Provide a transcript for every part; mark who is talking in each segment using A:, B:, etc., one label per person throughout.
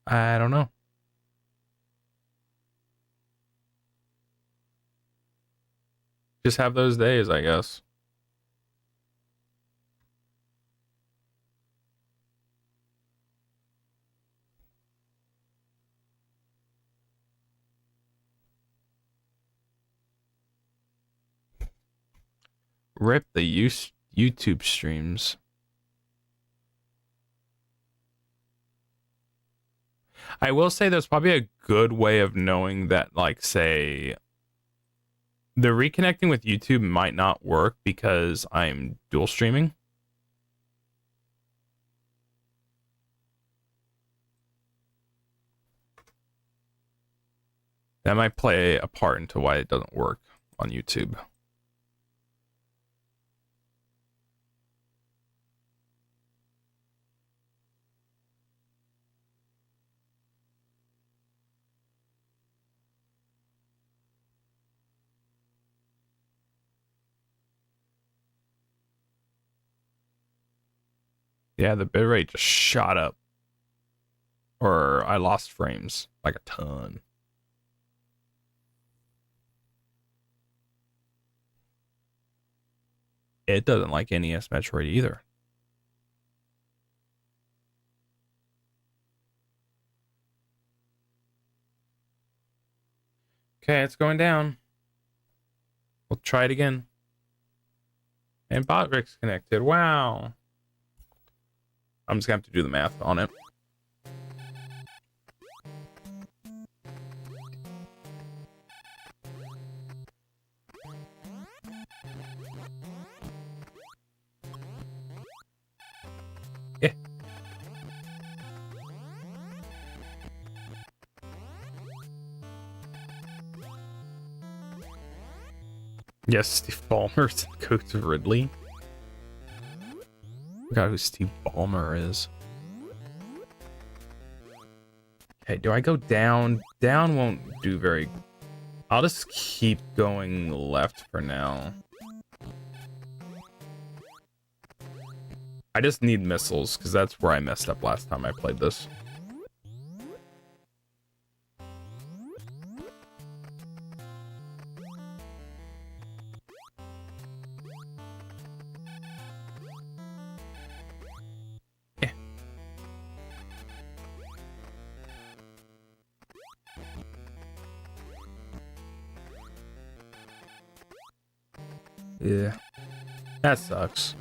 A: I don't know. Just have those days, I guess. Rip the YouTube streams. I will say there's probably a good way of knowing that, like, say, the reconnecting with YouTube might not work because I'm dual streaming. That might play a part into why it doesn't work on YouTube. Yeah, the bitrate just shot up. Or I lost frames like a ton. It doesn't like Nes Metroid either. Okay, it's going down. We'll try it again. And Botrix connected. Wow. I'm just gonna have to do the math on it. Yeah. Yes, Steve Ballmer's Coach of Ridley. I forgot who Steve Ballmer is. Okay, do I go down? Down won't do very... I'll just keep going left for now. I just need missiles, because that's where I messed up last time I played this. Yeah, that sucks.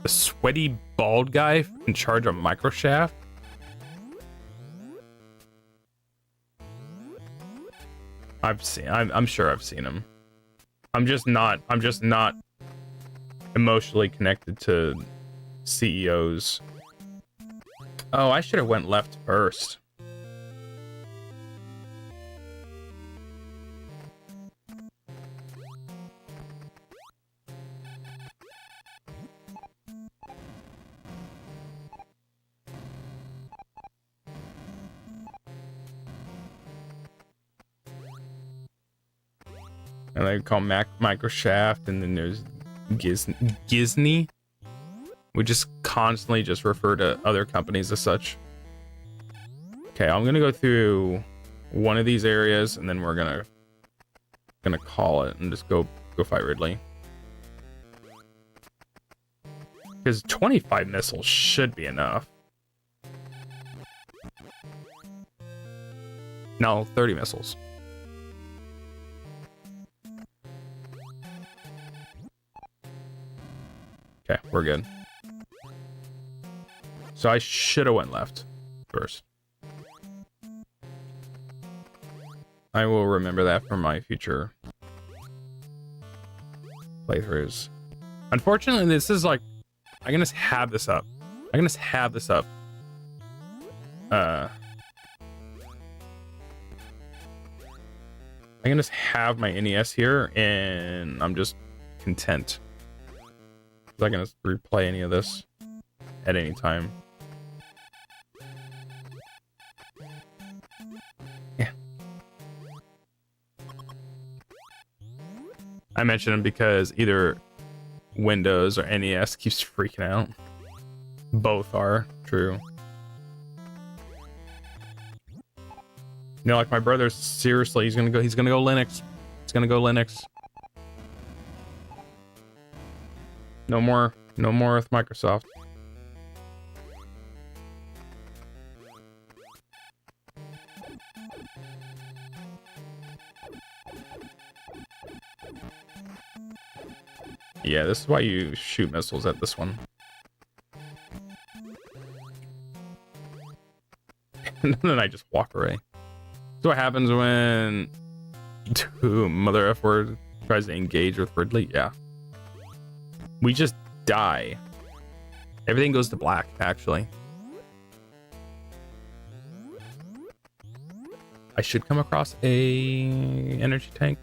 A: The sweaty bald guy in charge of Microshaft? I'm sure I've seen him. I'm just not emotionally connected to CEOs. Oh, I should have went left first. And they call Microshaft, and then there's Gisney. We just constantly just refer to other companies as such. Okay, I'm gonna go through one of these areas, and then we're gonna call it and just go fight Ridley. Because 25 missiles should be enough. No, 30 missiles. Okay, we're good. So I should have went left first. I will remember that for my future playthroughs. Unfortunately, this is like... I can just have this up. I can just have this up. I can just have my NES here, and I'm just content. 'Cause I can just replay any of this at any time. Yeah. I mention them because either Windows or NES keeps freaking out. Both are true. You know, like my brother, seriously, he's gonna go Linux. He's gonna go Linux. No more with Microsoft. Yeah, this is why you shoot missiles at this one. And then I just walk away. That's what happens when Mother F word tries to engage with Ridley. Yeah. We just die. Everything goes to black, actually. I should come across a energy tank.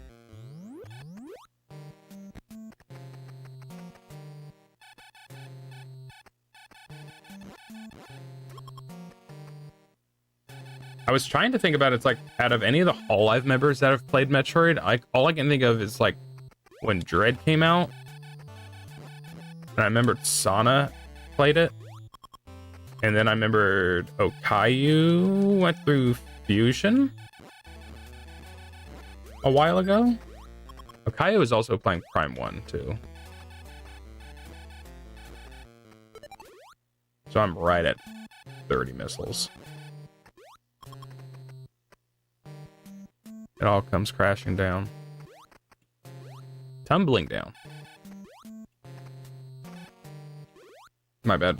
A: I was trying to think about it's like out of any of the Hololive members that have played Metroid, all I can think of is like when Dread came out. And I remembered Sana played it. And then I remembered Okayu went through Fusion a while ago. Okayu was also playing Prime 1 too. So I'm right at 30 missiles. It all comes crashing down. Tumbling down. My bad.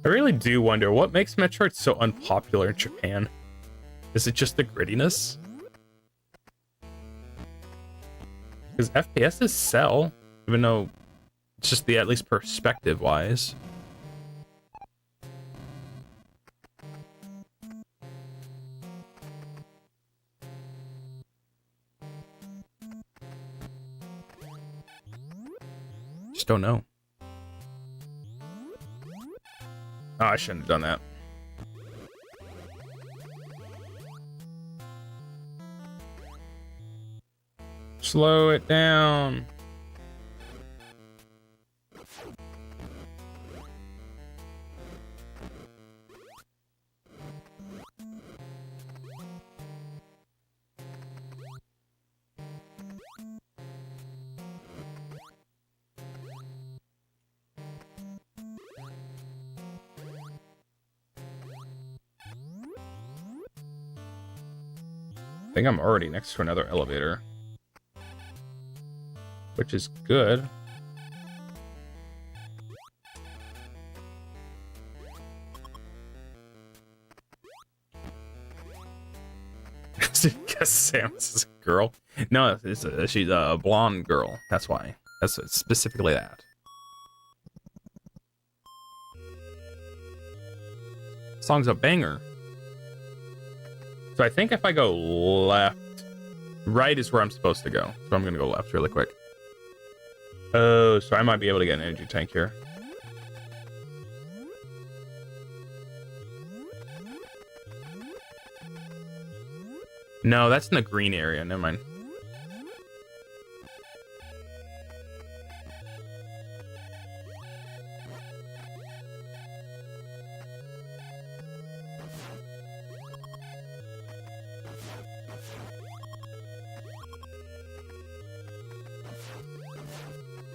A: I really do wonder what makes Metroid so unpopular in Japan. Is it just the grittiness? Because FPSs sell, even though it's just the at least perspective wise. Just don't know. Oh, I shouldn't have done that. Slow it down. I think I'm already next to another elevator, which is good. Guess Samus is a girl. No, she's a blonde girl. That's why. That's specifically that. Song's a banger. So I think if I go left, right is where I'm supposed to go. So I'm gonna go left really quick. Oh, so I might be able to get an energy tank here. No, that's in the green area. Never mind.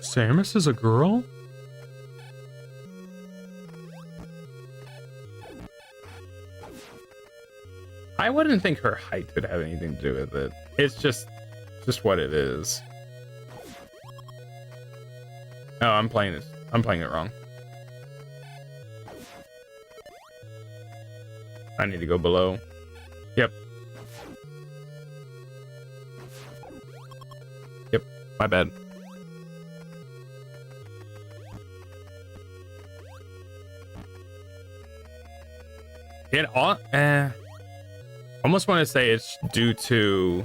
A: Samus is a girl? I wouldn't think her height would have anything to do with it. It's just what it is. Oh, I'm playing it wrong. I need to go below. Yep. Yep, my bad. Almost want to say it's due to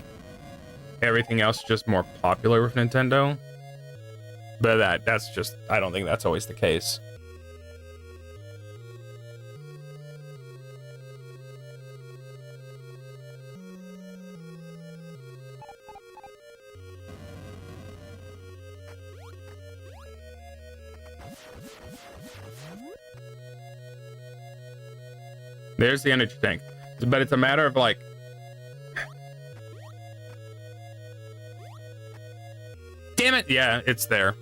A: everything else just more popular with Nintendo. But that's just, I don't think that's always the case. There's the energy tank. But it's a matter of like, damn it. Yeah, it's there.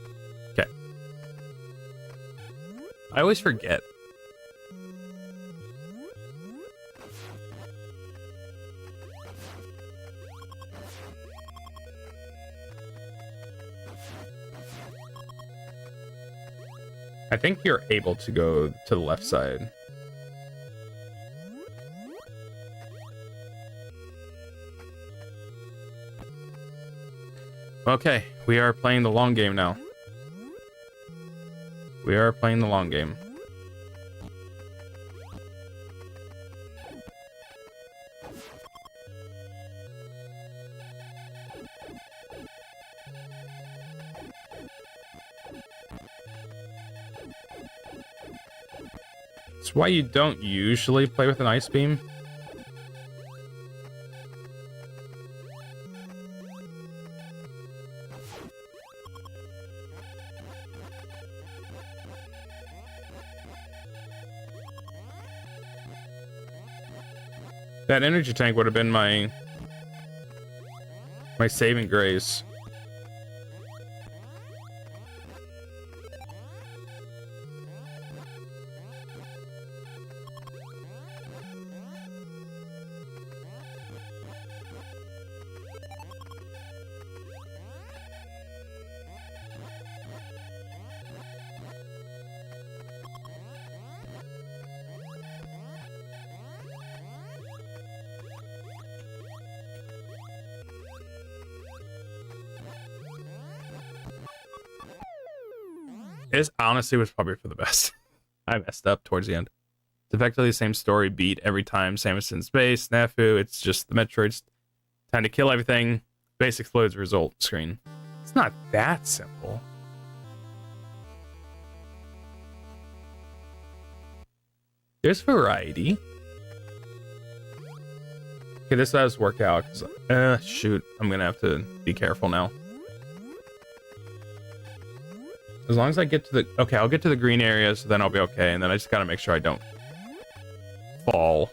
A: Okay. I always forget. I think you're able to go to the left side. Okay, we are playing the long game now. We are playing the long game. It's why you don't usually play with an ice beam. That energy tank would have been my saving grace. This honestly was probably for the best. I messed up towards the end. It's effectively the same story beat every time. Samus in space, Snafu. It's just the Metroid's time to kill everything. Base explodes, result screen. It's not that simple. There's variety. Okay, this does work out. Shoot, I'm gonna have to be careful now. As long as I get to the... Okay, I'll get to the green areas, then I'll be okay. And then I just gotta make sure I don't fall.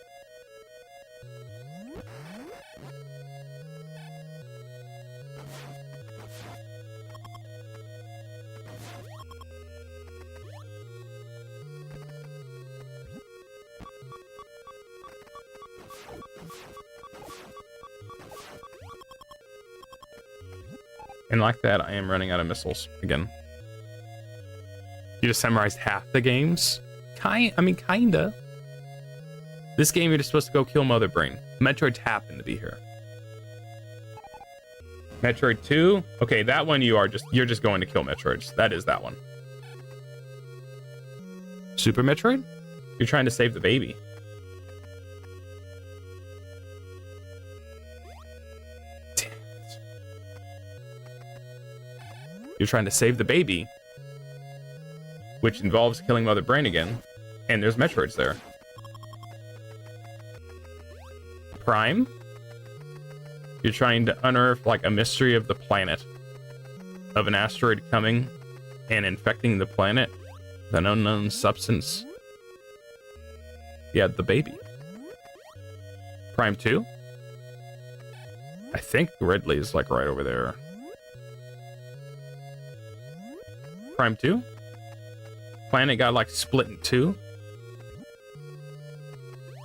A: And like that, I am running out of missiles again. You just memorized half the games? Kinda. This game, you're just supposed to go kill Mother Brain. Metroids happen to be here. Metroid 2? Okay, that one you're just going to kill Metroids. That is that one. Super Metroid? You're trying to save the baby. Damn it. You're trying to save the baby, which involves killing Mother Brain again. And there's Metroids there. Prime? You're trying to unearth like a mystery of the planet. Of an asteroid coming and infecting the planet. With an unknown substance. Yeah, the baby. Prime 2? I think Ridley is like right over there. Prime 2? Planet got like split in two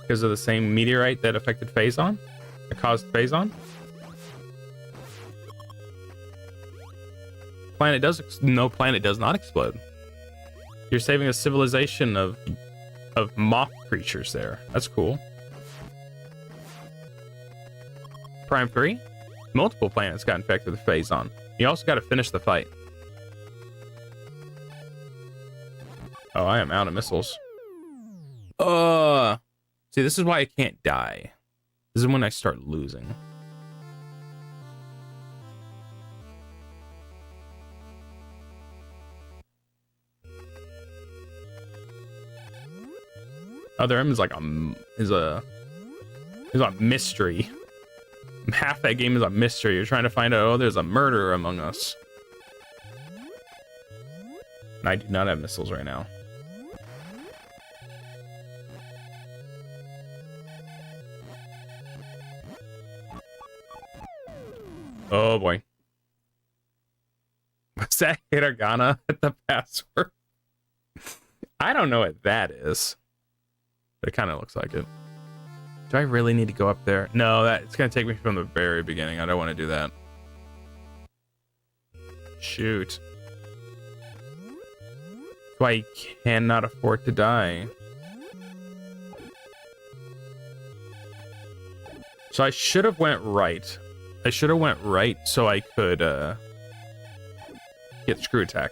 A: because of the same meteorite that affected Phazon, that caused Phazon. No planet does not explode. You're saving a civilization of moth creatures there. That's cool. Prime 3, multiple planets got infected with Phazon. You also got to finish the fight. Oh, I am out of missiles. See, this is why I can't die. This is when I start losing. Other M is like a mystery. Half that game is a mystery. You're trying to find out, oh, there's a murderer among us. And I do not have missiles right now. Oh boy. Was that hiragana at the password? I don't know what that is. But it kind of looks like it. Do I really need to go up there? No, it's going to take me from the very beginning. I don't want to do that. Shoot. So I cannot afford to die. So I should have went right. I should have went right so I could get screw attack.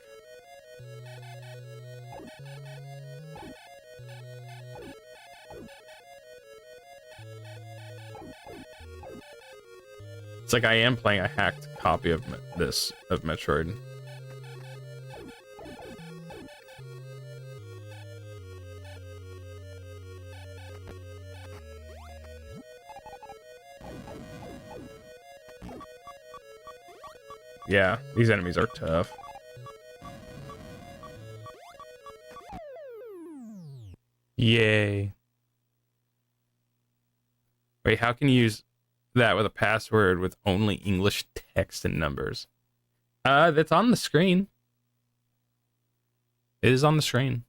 A: It's like I am playing a hacked copy of Metroid. Yeah, these enemies are tough. Yay. Wait, how can you use that with a password with only English text and numbers? That's on the screen. It is on the screen.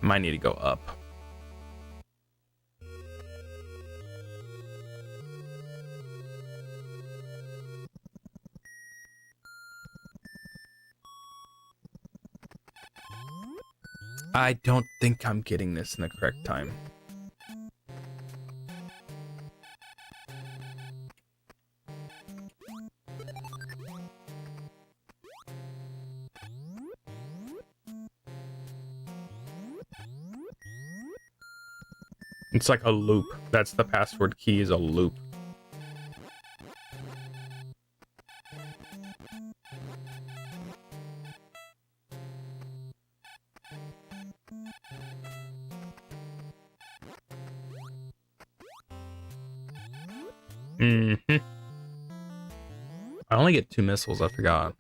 A: Might need to go up. I don't think I'm getting this in the correct time. It's like a loop. That's the password key, is a loop. I only get 2 missiles, I forgot.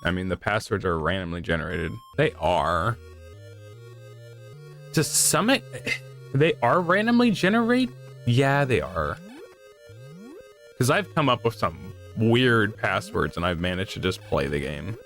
A: I mean, the passwords are randomly generated. They are. To some they are randomly generated? Yeah, they are. Because I've come up with some weird passwords and I've managed to just play the game.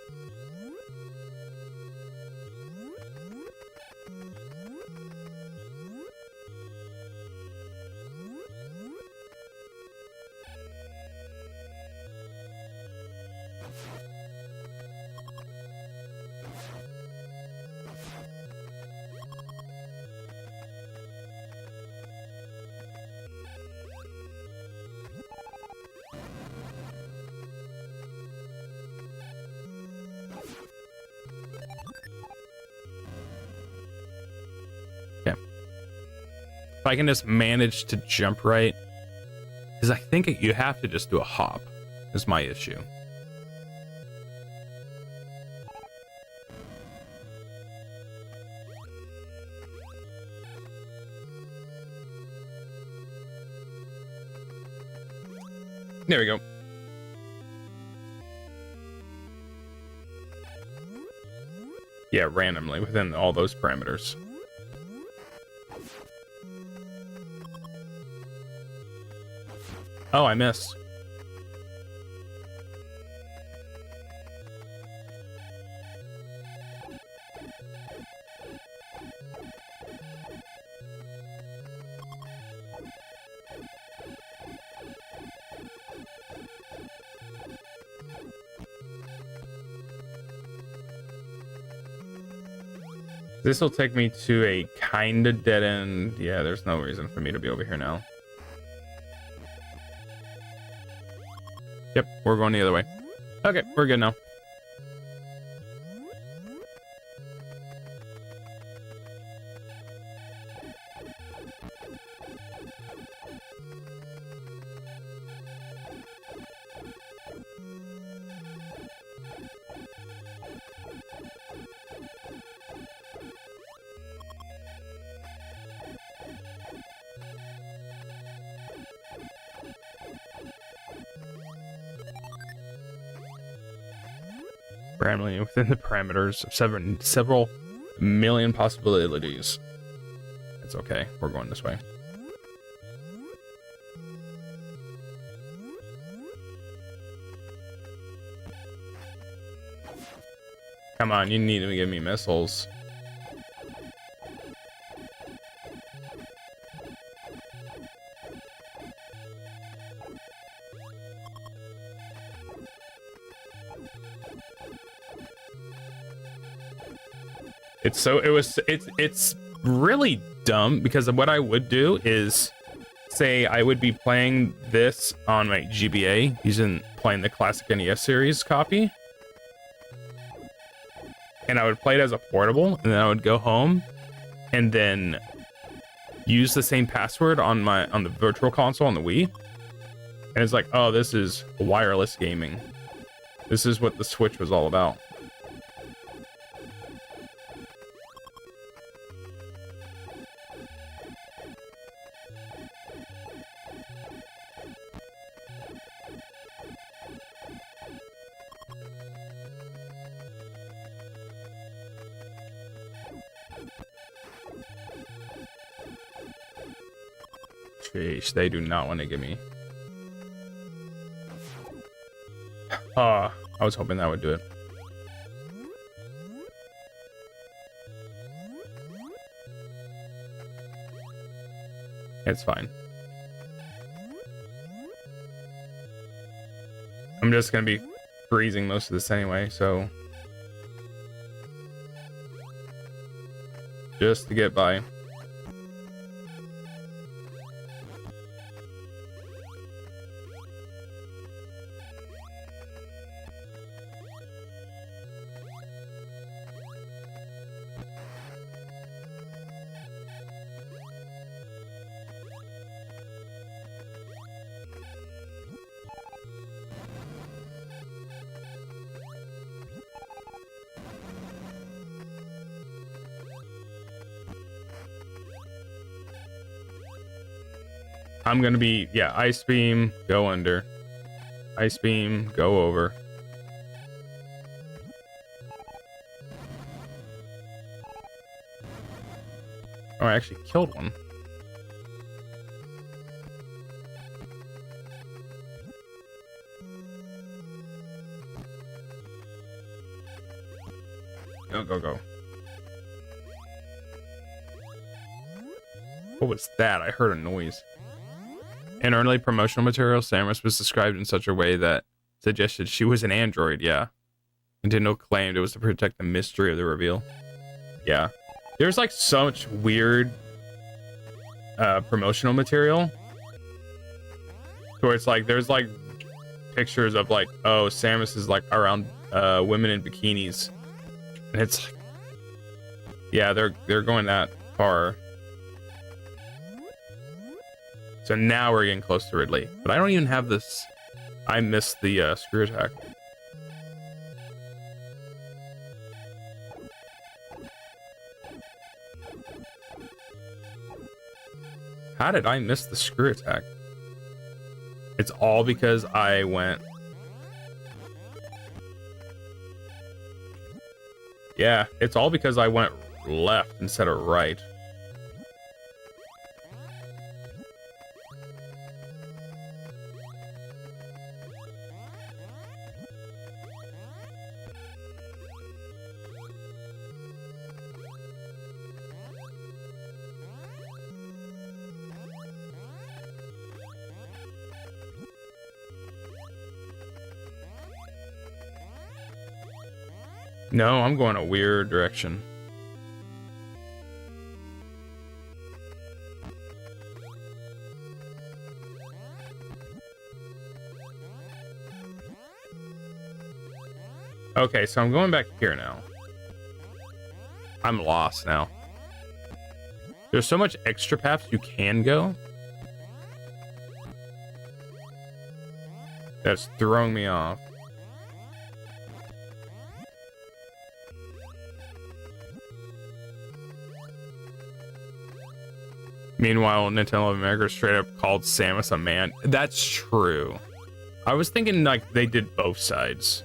A: If I can just manage to jump right, because I think you have to just do a hop, is my issue. There we go. Yeah, randomly within all those parameters. Oh, I missed. This will take me to a kind of dead end. Yeah, there's no reason for me to be over here now. Yep, we're going the other way. Okay, we're good now. Randomly within the parameters of several million possibilities. It's okay. We're going this way. Come on, you need to give me missiles. It's really dumb because what I would do is say I would be playing this on my GBA using playing the classic NES series copy, and I would play it as a portable, and then I would go home and then use the same password on the virtual console on the Wii, and it's like, oh, this is wireless gaming. This is what the Switch was all about. Sheesh, they do not want to give me. I was hoping that would do it. It's fine. I'm just gonna be freezing most of this anyway, so just to get by. I'm gonna be, yeah, Ice Beam, go under. Ice Beam, go over. Oh, I actually killed one. Go, go, go. What was that? I heard a noise. In early promotional material, Samus was described in such a way that suggested she was an android, yeah. Nintendo claimed it was to protect the mystery of the reveal. Yeah. There's like so much weird promotional material where it's like there's like pictures of like, oh, Samus is like around women in bikinis. And it's like, yeah, they're going that far. So now we're getting close to Ridley. But I don't even have this. I missed the screw attack. How did I miss the screw attack? It's all because I went... Yeah, it's all because I went left instead of right. No, I'm going a weird direction. Okay, so I'm going back here now. I'm lost now. There's so much extra paths you can go. That's throwing me off. Meanwhile, Nintendo of America straight up called Samus a man. That's true. I was thinking like they did both sides.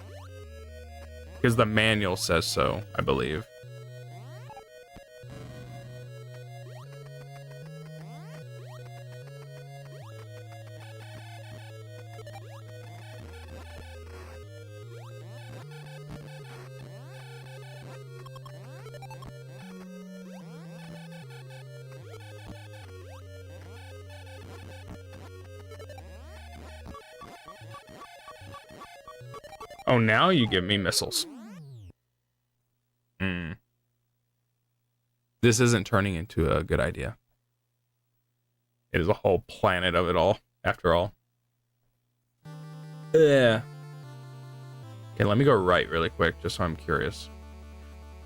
A: Because the manual says so, I believe. Oh, now you give me missiles. This isn't turning into a good idea. It is a whole planet of it all, after all. Yeah. Okay, let me go right really quick, just so I'm curious.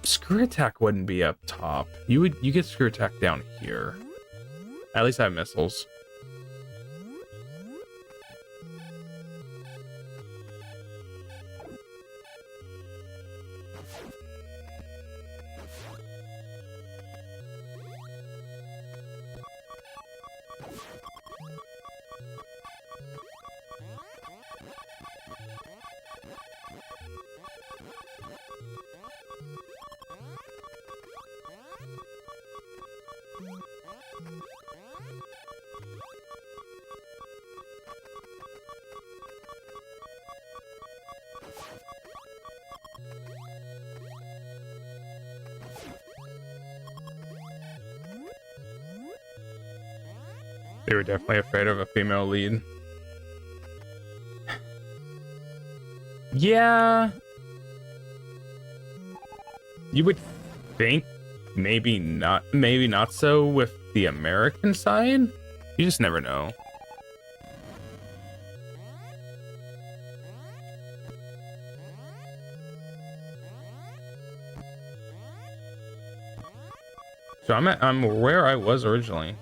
A: Screw attack wouldn't be up top. You get screw attack down here. At least I have missiles. They were definitely afraid of a female lead. Yeah. You would think maybe not so with the American side. You just never know. So I'm where I was originally.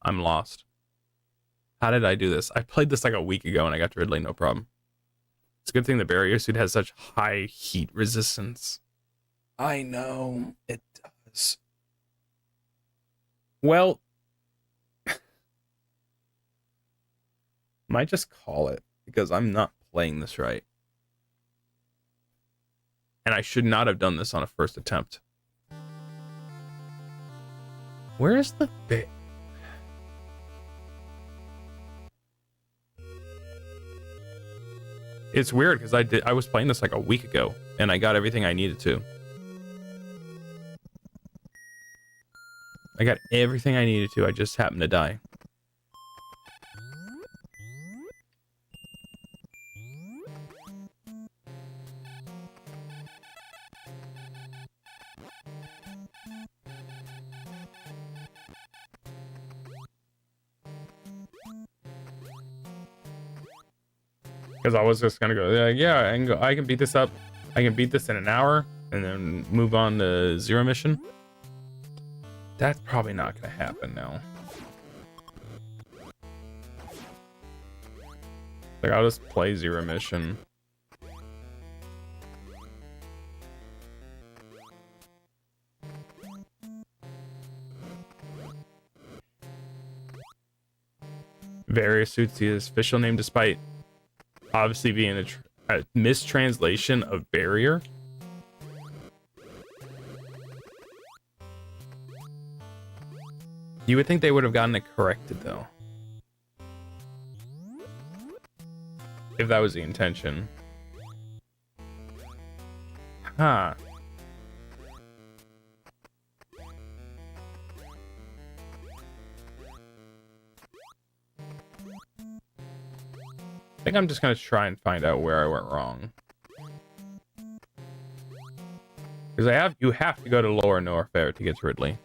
A: I'm lost. How did I do this? I played this like a week ago and I got to Ridley, no problem. It's a good thing the barrier suit has such high heat resistance. I know, it does. Well, might just call it because I'm not playing this right. And I should not have done this on a first attempt. Where's the bit? It's weird because I was playing this like a week ago and I got everything I needed to. I got everything I needed to. I just happened to die. Because I was just gonna go, yeah, I can beat this up. I can beat this in an hour and then move on to Zero Mission. That's probably not gonna happen now. Like, I'll just play Zero Mission. Various suits his official name despite obviously being a mistranslation of barrier. You would think they would have gotten it corrected though. If that was the intention. Huh. I think I'm just gonna try and find out where I went wrong. Because you have to go to Lower Norfair to get to Ridley.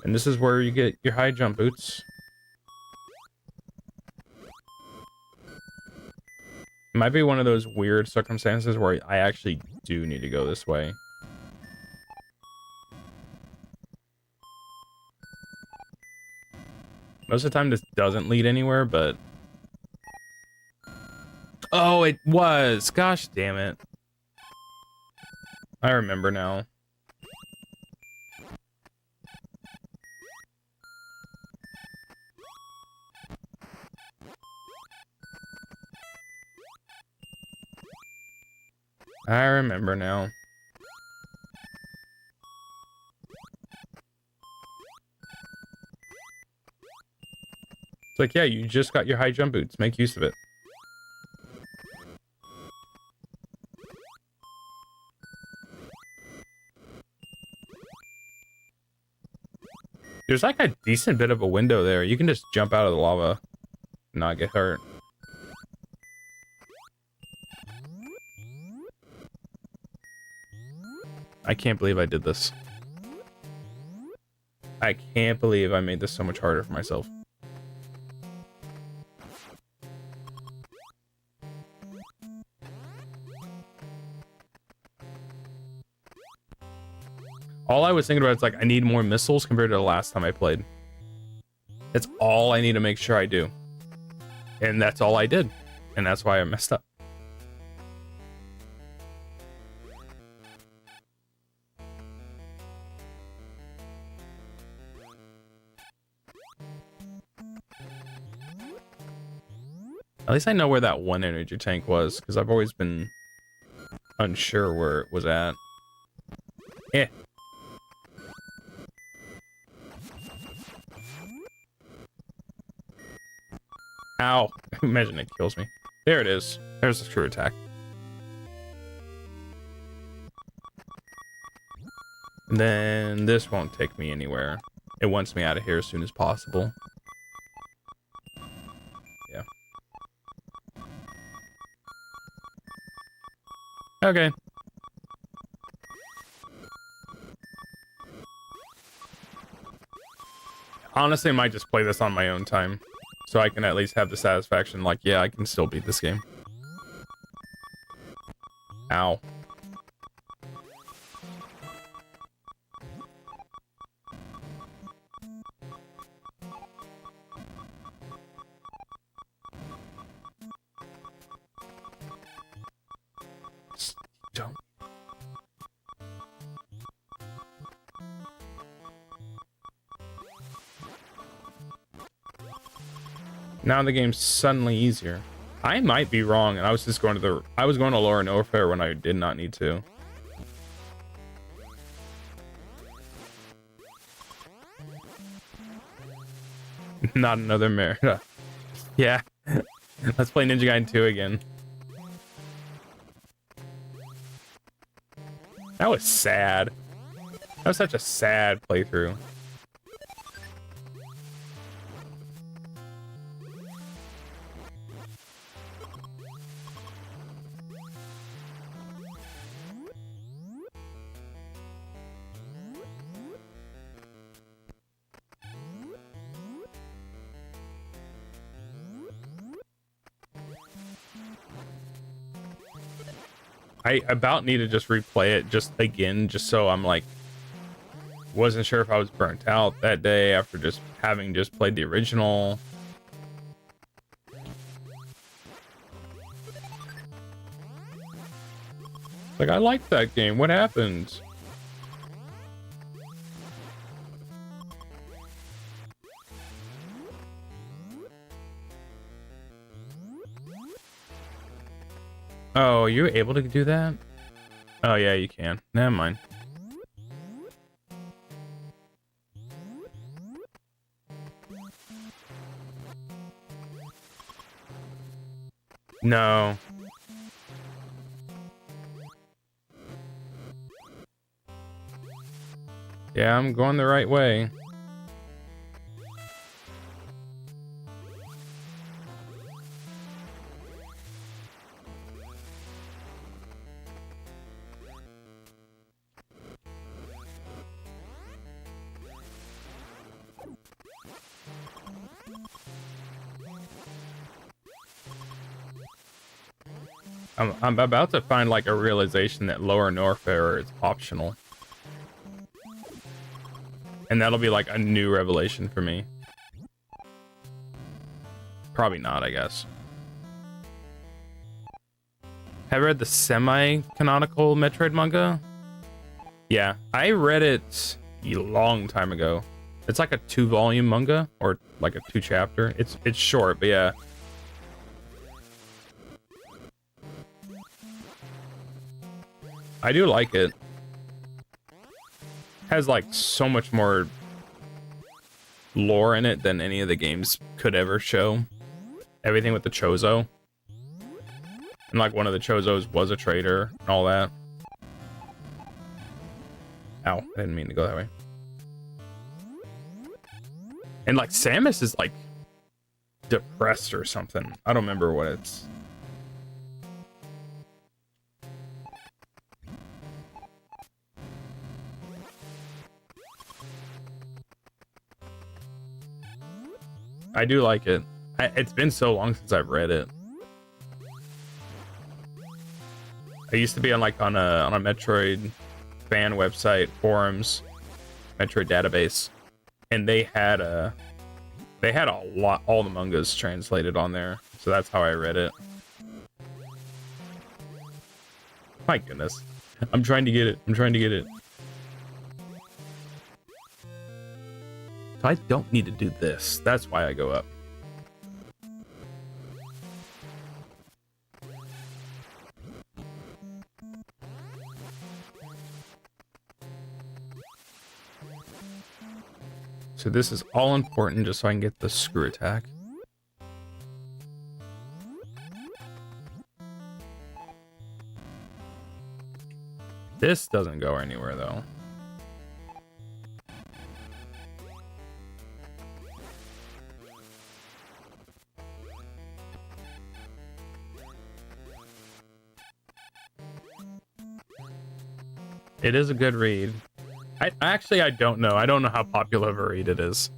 A: And this is where you get your high jump boots. It might be one of those weird circumstances where I actually do need to go this way. Most of the time this doesn't lead anywhere, but... Oh, it was! Gosh damn it. I remember now. I remember now. It's like, yeah, you just got your high jump boots. Make use of it. There's like a decent bit of a window there. You can just jump out of the lava and not get hurt. I can't believe I did this. I can't believe I made this so much harder for myself. All I was thinking about is like, I need more missiles compared to the last time I played. That's all I need to make sure I do. And that's all I did. And that's why I messed up. At least I know where that one energy tank was, because I've always been unsure where it was at. Eh. Ow. Imagine it kills me. There it is. There's the screw attack. And then this won't take me anywhere. It wants me out of here as soon as possible. Yeah. Okay. Honestly, I might just play this on my own time. So I can at least have the satisfaction, like, yeah, I can still beat this game. Ow. Don't. Now the game's suddenly easier. I might be wrong, and I was just going to Lower Norfair when I did not need to. Not another Merida. Yeah. Let's play Ninja Gaiden 2 again. That was sad. That was such a sad playthrough. I about need to just replay it just again, just so I'm like, wasn't sure if I was burnt out that day after just having just played the original. Like, I liked that game. What happened? Oh, you're able to do that? Oh, yeah, you can. Never mind. No. Yeah, I'm going the right way. I'm about to find like a realization that Lower Norfair is optional. And that'll be like a new revelation for me. Probably not, I guess. Have you read the semi-canonical Metroid manga? Yeah, I read it a long time ago. It's like a 2-volume manga, or like a 2-chapter. It's short, but yeah. I do like it. Has like so much more lore in it than any of the games could ever show. Everything with the Chozo. And like one of the Chozos was a traitor and all that. Ow, I didn't mean to go that way. And like Samus is like depressed or something. I don't remember what it's. I do like it. It's been so long since I've read it. I used to be on like on a Metroid fan website, forums, Metroid database, and they had a lot, all the mangas translated on there, so that's how I read it. My goodness, I'm trying to get it. I'm trying to get it. I don't need to do this. That's why I go up. So this is all important just so I can get the screw attack. This doesn't go anywhere though. It is a good read. I don't know. I don't know how popular of a read it is.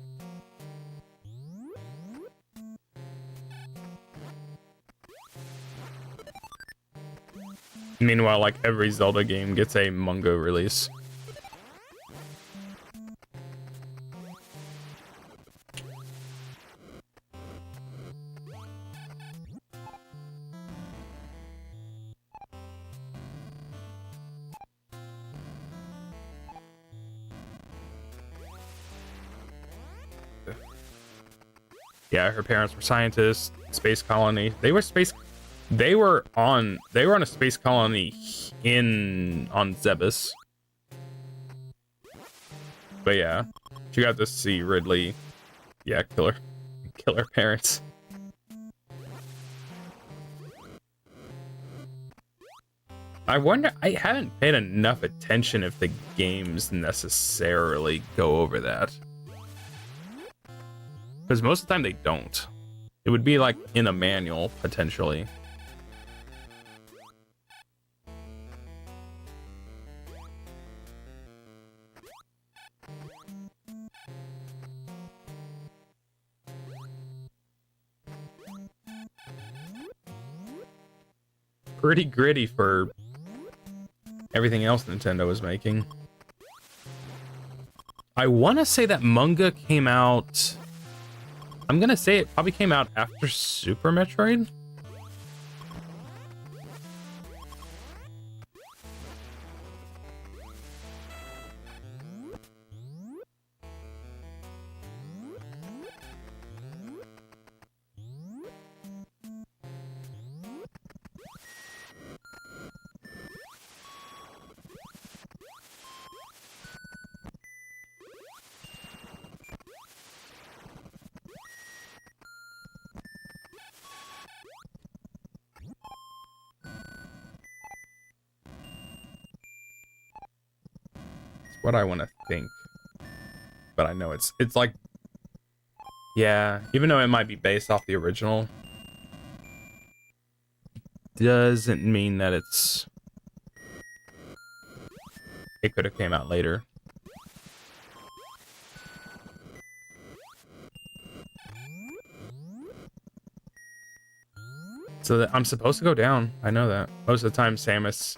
A: Meanwhile, like every Zelda game gets a manga release. Yeah, her parents were scientists, space colony. They were on a space colony on Zebes. But yeah, she got to see Ridley. Yeah, kill her parents. I wonder, I haven't paid enough attention if the games necessarily go over that. Because most of the time they don't. It would be like in a manual, potentially. Pretty gritty for everything else Nintendo was making. I want to say that manga came out... I'm gonna say it probably came out after Super Metroid. What I want to think, but I know it's like, yeah, even though it might be based off the original, doesn't mean that it could have came out later. So that I'm supposed to go down. I know that. Most of the time, Samus...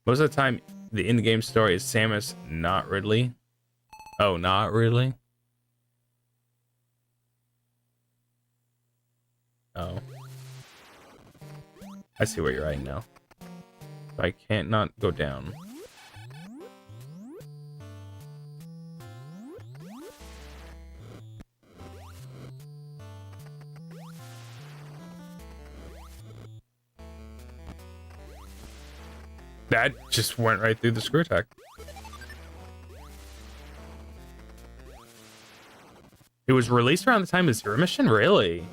A: Most of the time, the in-game story is Samus, not Ridley. Oh, not really? Oh. I see what you're writing now. I can't not go down. That just went right through the screw attack. It was released around the time of Zero Mission? Really?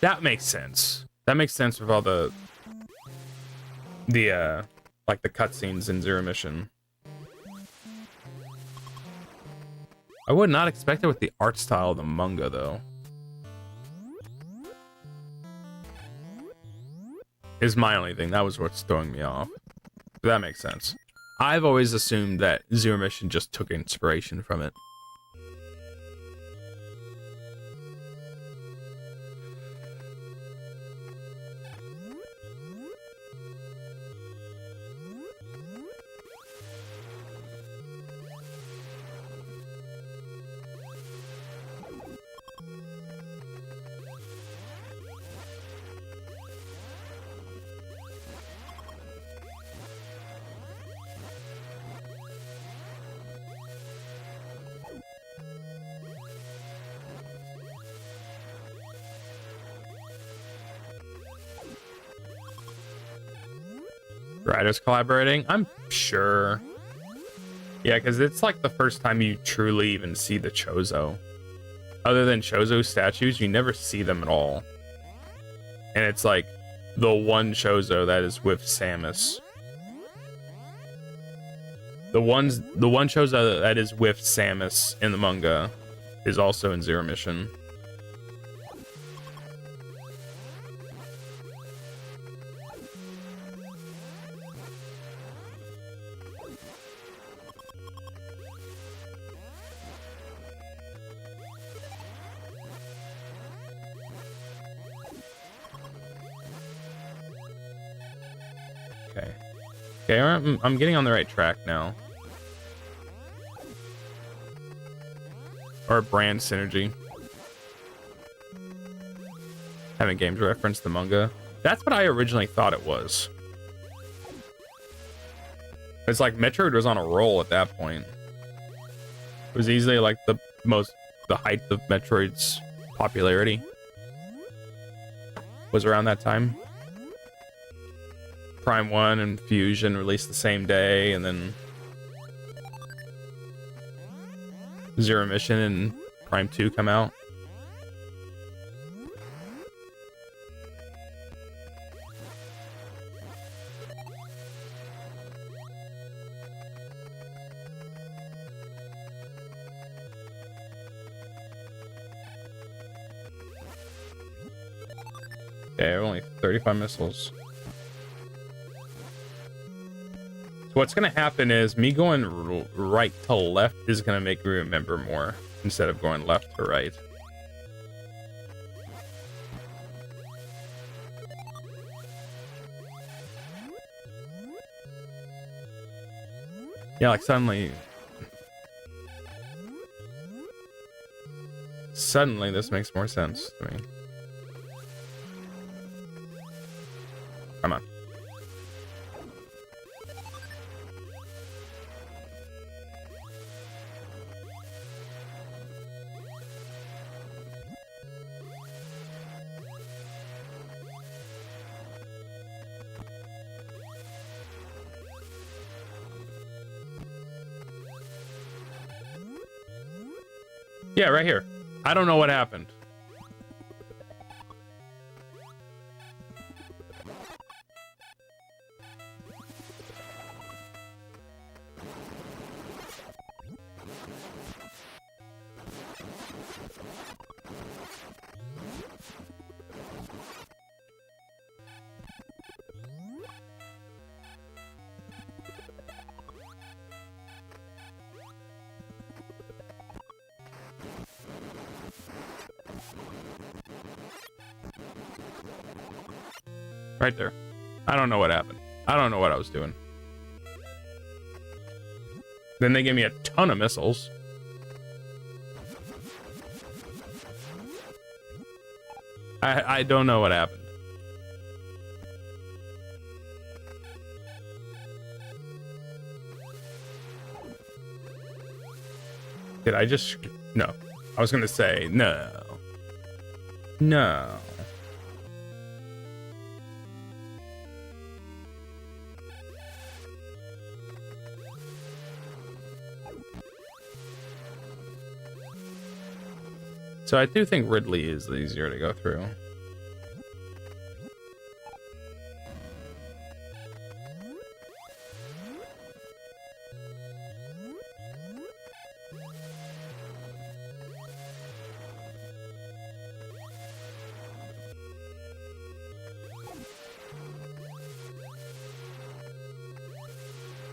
A: That makes sense. That makes sense with all the like the cutscenes in Zero Mission. I would not expect it with the art style of the manga, though. Is my only thing. That was what's throwing me off. That makes sense. I've always assumed that Zero Mission just took inspiration from it. Writers collaborating? I'm sure. Yeah, because it's like the first time you truly even see the Chozo. Other than Chozo statues, you never see them at all. And it's like the one Chozo that is with Samus. The one Chozo that is with Samus in the manga is also in Zero Mission. Okay, I'm getting on the right track now. Or brand synergy. Haven't games referenced the manga. That's what I originally thought it was. It's like Metroid was on a roll at that point. It was easily like the height of Metroid's popularity. Was around that time. Prime 1 and Fusion released the same day, and then Zero Mission and Prime 2 come out. Okay, only 35 missiles. What's gonna happen is me going right to left is gonna make me remember more instead of going left to right. Yeah, like suddenly this makes more sense to me. Come on. Yeah, right here. I don't know what happened. Right there. I don't know what happened. I don't know what I was doing. Then they gave me a ton of missiles. I don't know what happened. Did I just... No. I was gonna say, no. No. So I do think Ridley is easier to go through.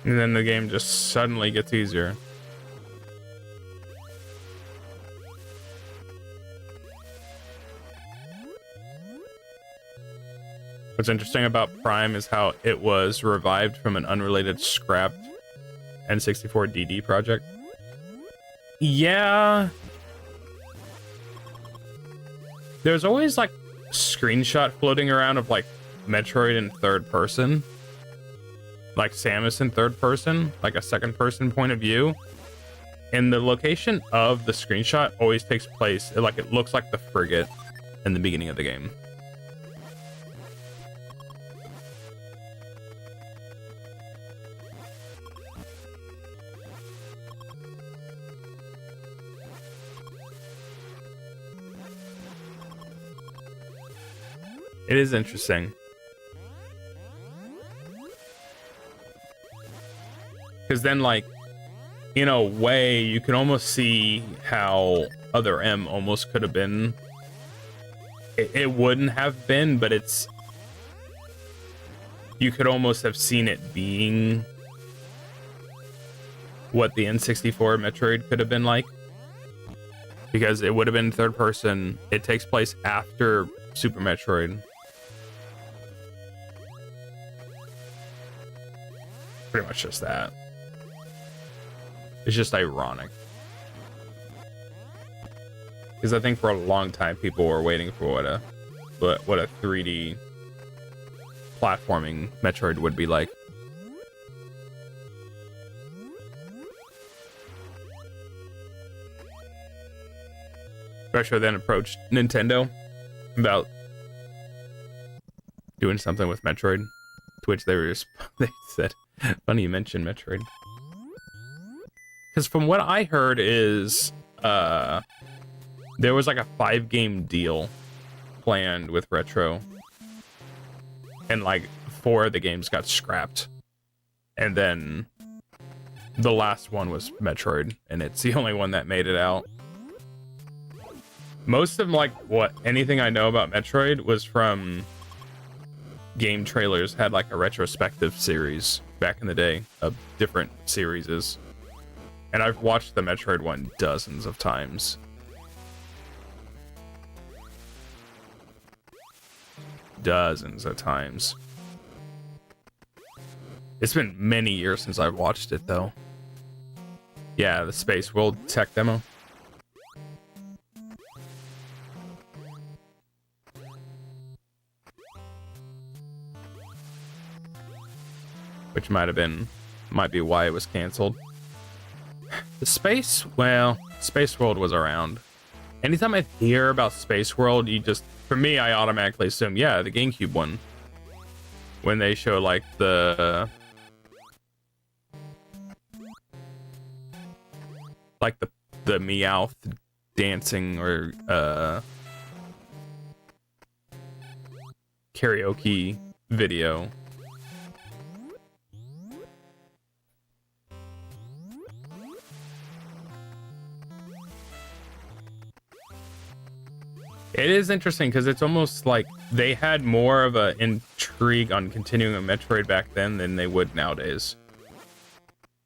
A: And then the game just suddenly gets easier. What's interesting about Prime is how it was revived from an unrelated scrapped N64 DD project. Yeah. There's always like screenshot floating around of like Metroid in third person. Like Samus in third person, like a second person point of view. And the location of the screenshot always takes place, it looks like the frigate in the beginning of the game. It is interesting. Because then, like, in a way, you can almost see how Other M almost could have been. It wouldn't have been, but it's... You could almost have seen it being what the N64 Metroid could have been like. Because it would have been third person. It takes place after Super Metroid. Pretty much just that. It's just ironic. Because I think for a long time people were waiting for what a 3D platforming Metroid would be like. Retro then approached Nintendo about doing something with Metroid, to which they said, funny you mentioned Metroid. Because from what I heard is, there was like a 5-game deal planned with Retro. And like 4 of the games got scrapped. And then the last one was Metroid. And it's the only one that made it out. Most of anything I know about Metroid was from game trailers. Had like a retrospective series back in the day of different series. And I've watched the Metroid one dozens of times. Dozens of times. It's been many years since I've watched it, though. Yeah, the Space World tech demo. Which might be why it was canceled. The Space World was around. Anytime I hear about Space World, for me, I automatically assume, yeah, the GameCube one. When they show like the Meowth dancing or karaoke video. It is interesting because it's almost like they had more of an intrigue on continuing a Metroid back then than they would nowadays.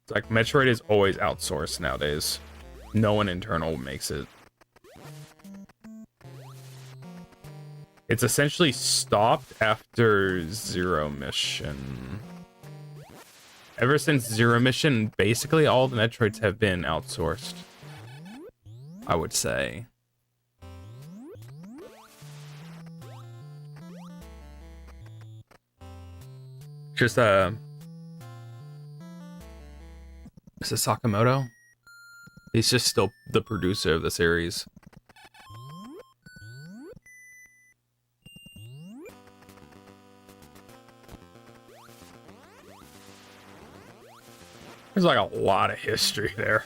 A: It's like Metroid is always outsourced nowadays. No one internal makes it. It's essentially stopped after Zero Mission. Ever since Zero Mission, basically all the Metroids have been outsourced, I would say. Just is it Sakamoto? He's just still the producer of the series. There's like a lot of history there.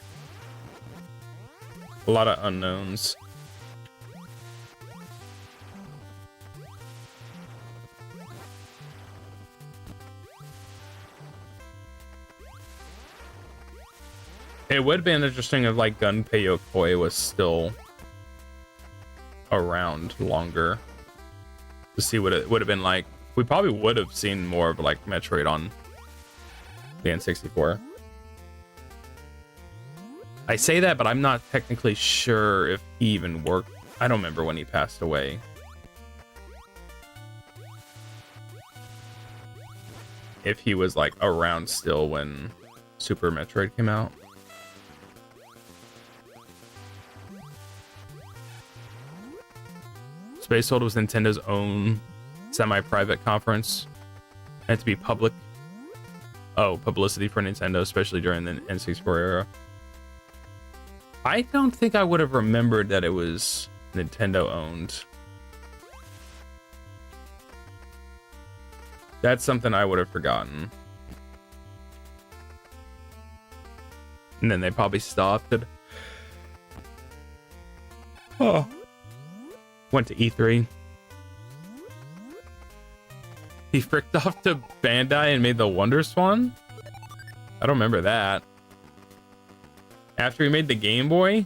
A: A lot of unknowns. It would have been interesting if like Gunpei Yokoi was still around longer to see what it would have been like. We probably would have seen more of like Metroid on the N64. I say that, but I'm not technically sure if he even worked. I don't remember when he passed away. If he was like around still when Super Metroid came out. Space World was Nintendo's own semi-private conference, meant to be public. Oh, publicity for Nintendo, especially during the N64 era. I don't think I would have remembered that it was Nintendo owned. That's something I would have forgotten. And then they probably stopped it. Oh. Went to E3. He fricked off to Bandai and made the Wonder Swan? I don't remember that. After he made the Game Boy?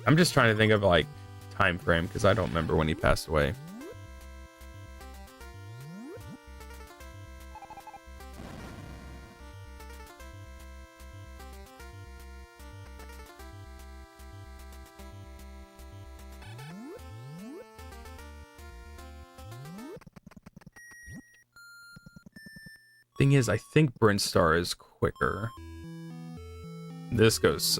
A: I'm just trying to think of like time frame because I don't remember when he passed away. Thing is, I think Brinstar is quicker. This goes.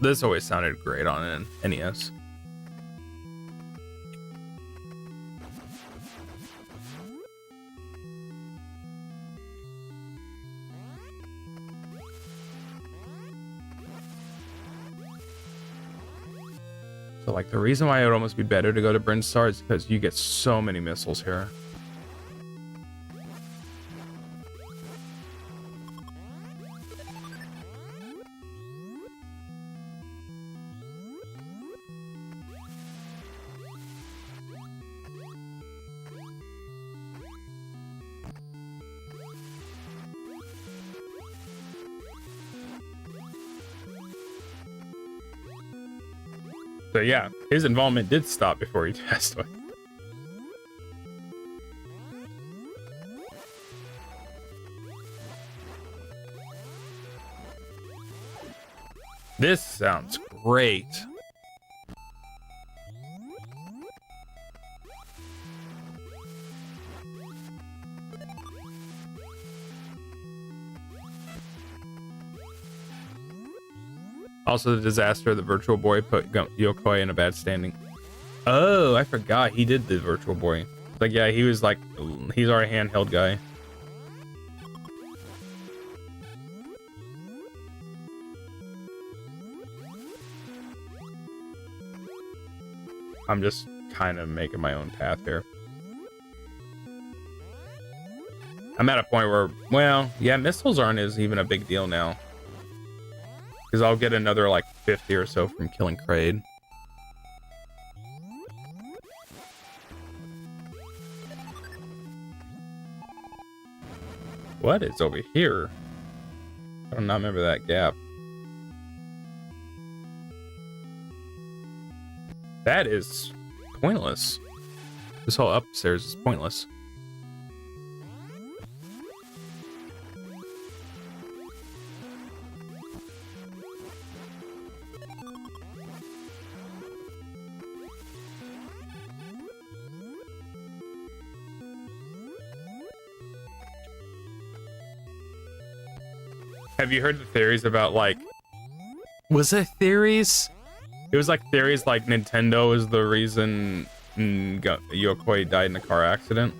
A: This always sounded great on an NES. So, like, the reason why it would almost be better to go to Brinstar is because you get so many missiles here. So yeah, his involvement did stop before he passed away. This sounds great. Also, the disaster of the Virtual Boy put Yokoi in a bad standing. Oh, I forgot he did the Virtual Boy. Like, yeah, he was like, he's our handheld guy. I'm just kind of making my own path here. I'm at a point where, well, yeah, missiles aren't as even a big deal now. Because I'll get another like 50 or so from killing Kraid. What is over here? I do not remember that gap. That is pointless. This whole upstairs is pointless. Have you heard the theories about like, was it theories? It was like theories like Nintendo is the reason Yokoi died in a car accident.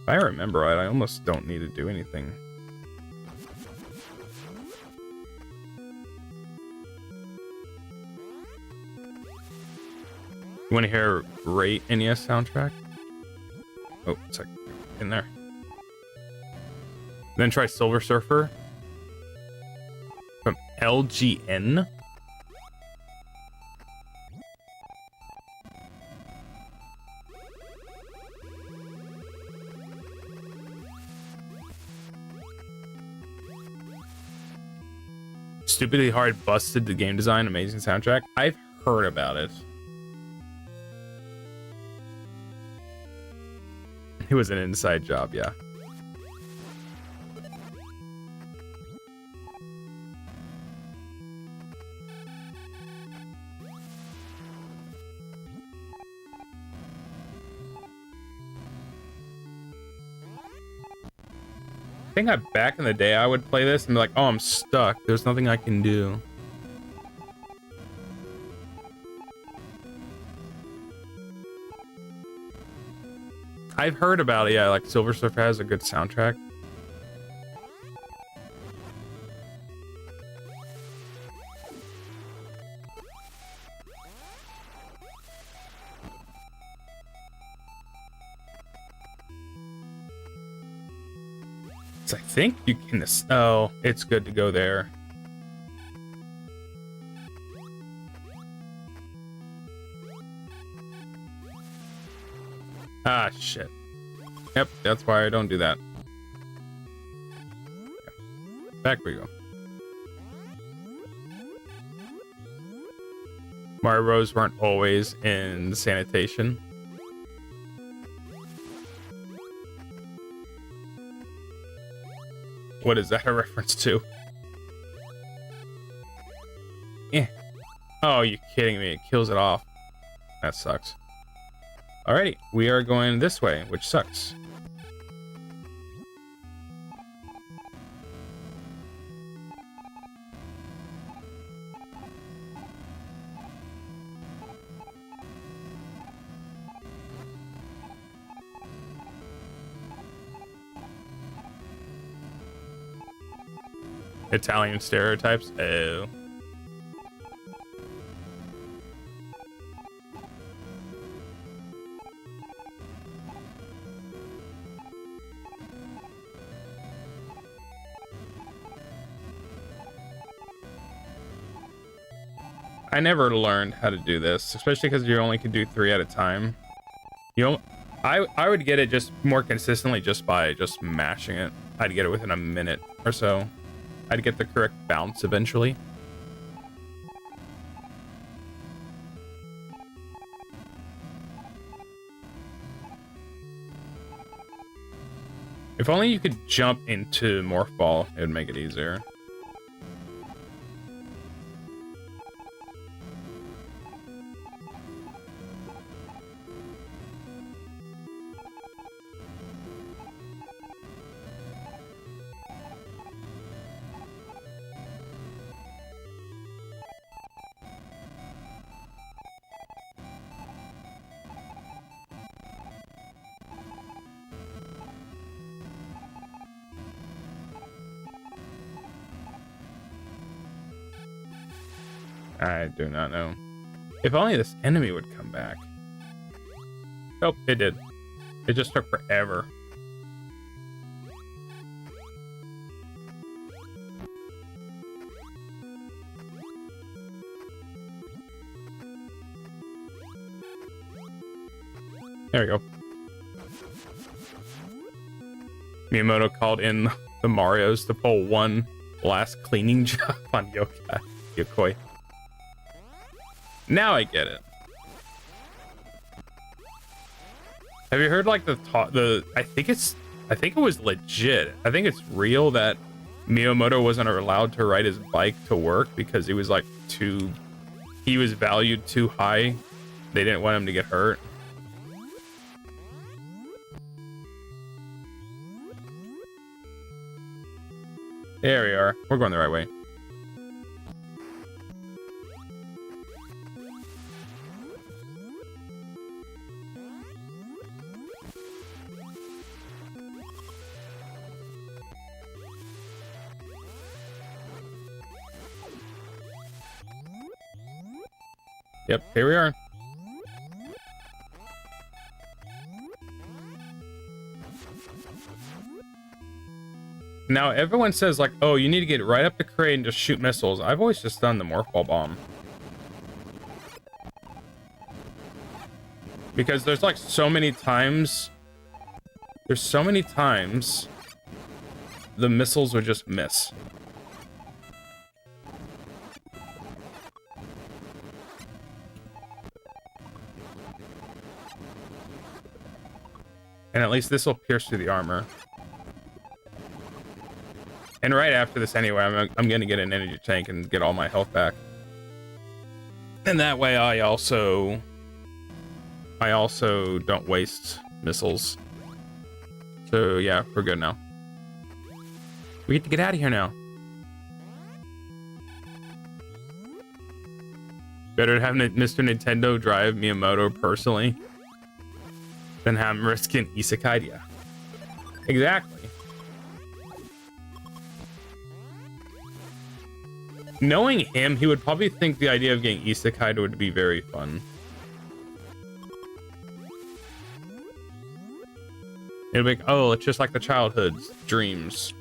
A: If I remember right, I almost don't need to do anything. You want to hear a great NES soundtrack? Oh, it's like in there. Then try Silver Surfer from LGN. Stupidly Hard busted the game design, amazing soundtrack. I've heard about it. It was an inside job, yeah. I think back in the day I would play this and be like, oh, I'm stuck. There's nothing I can do. I've heard about it, yeah, like Silver Surfer has a good soundtrack. So I think you can, oh, it's good to go there. Ah, shit. Yep, that's why I don't do that. Back we go. Mario Bros weren't always in sanitation. What is that a reference to? Eh. Oh, you kidding me? It kills it off. That sucks. Alrighty, we are going this way, which sucks. Italian stereotypes? Oh. I never learned how to do this, especially because you only can do 3 at a time. You know, I would get it just more consistently just by just mashing it. I'd get it within a minute or so. I'd get the correct bounce eventually. If only you could jump into Morph Ball, it would make it easier. I do not know. If only this enemy would come back. Oh, it did. It just took forever. There we go. Miyamoto called in the Marios to pull one last cleaning job on Yokoi. Now I get it. Have you heard like I think it was legit. I think it's real that Miyamoto wasn't allowed to ride his bike to work because he was like he was valued too high. They didn't want him to get hurt. There we are. We're going the right way. Yep, here we are. Now, everyone says, like, oh, you need to get right up the crate and just shoot missiles. I've always just done the Morph Ball Bomb. Because there's, like, so many times... There's so many times the missiles would just miss. And at least this will pierce through the armor. And right after this anyway, I'm going to get an energy tank and get all my health back. And that way I also don't waste missiles. So yeah, we're good now. We get to get out of here now. Better to have Mr. Nintendo drive Miyamoto personally than have him risk an isekai. Yeah, exactly. Knowing him, he would probably think the idea of getting isekai would be very fun. It'd be like, oh, it's just like the childhood's dreams.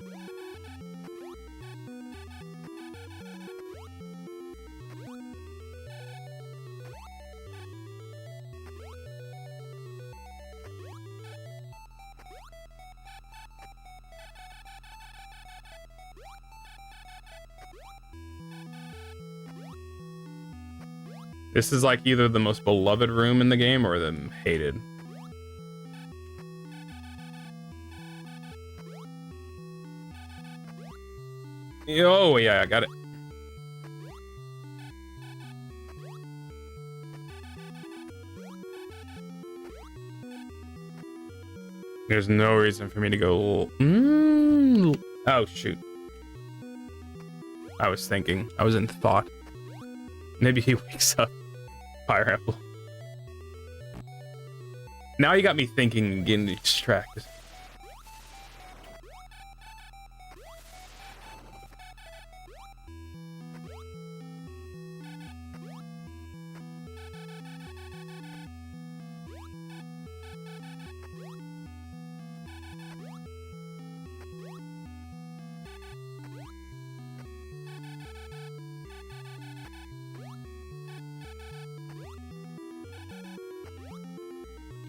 A: This is like either the most beloved room in the game or the hated. Oh, yeah, I got it. There's no reason for me to go... Oh, shoot. I was thinking. I was in thought. Maybe he wakes up. Fire Apple. Now you got me thinking and getting distracted.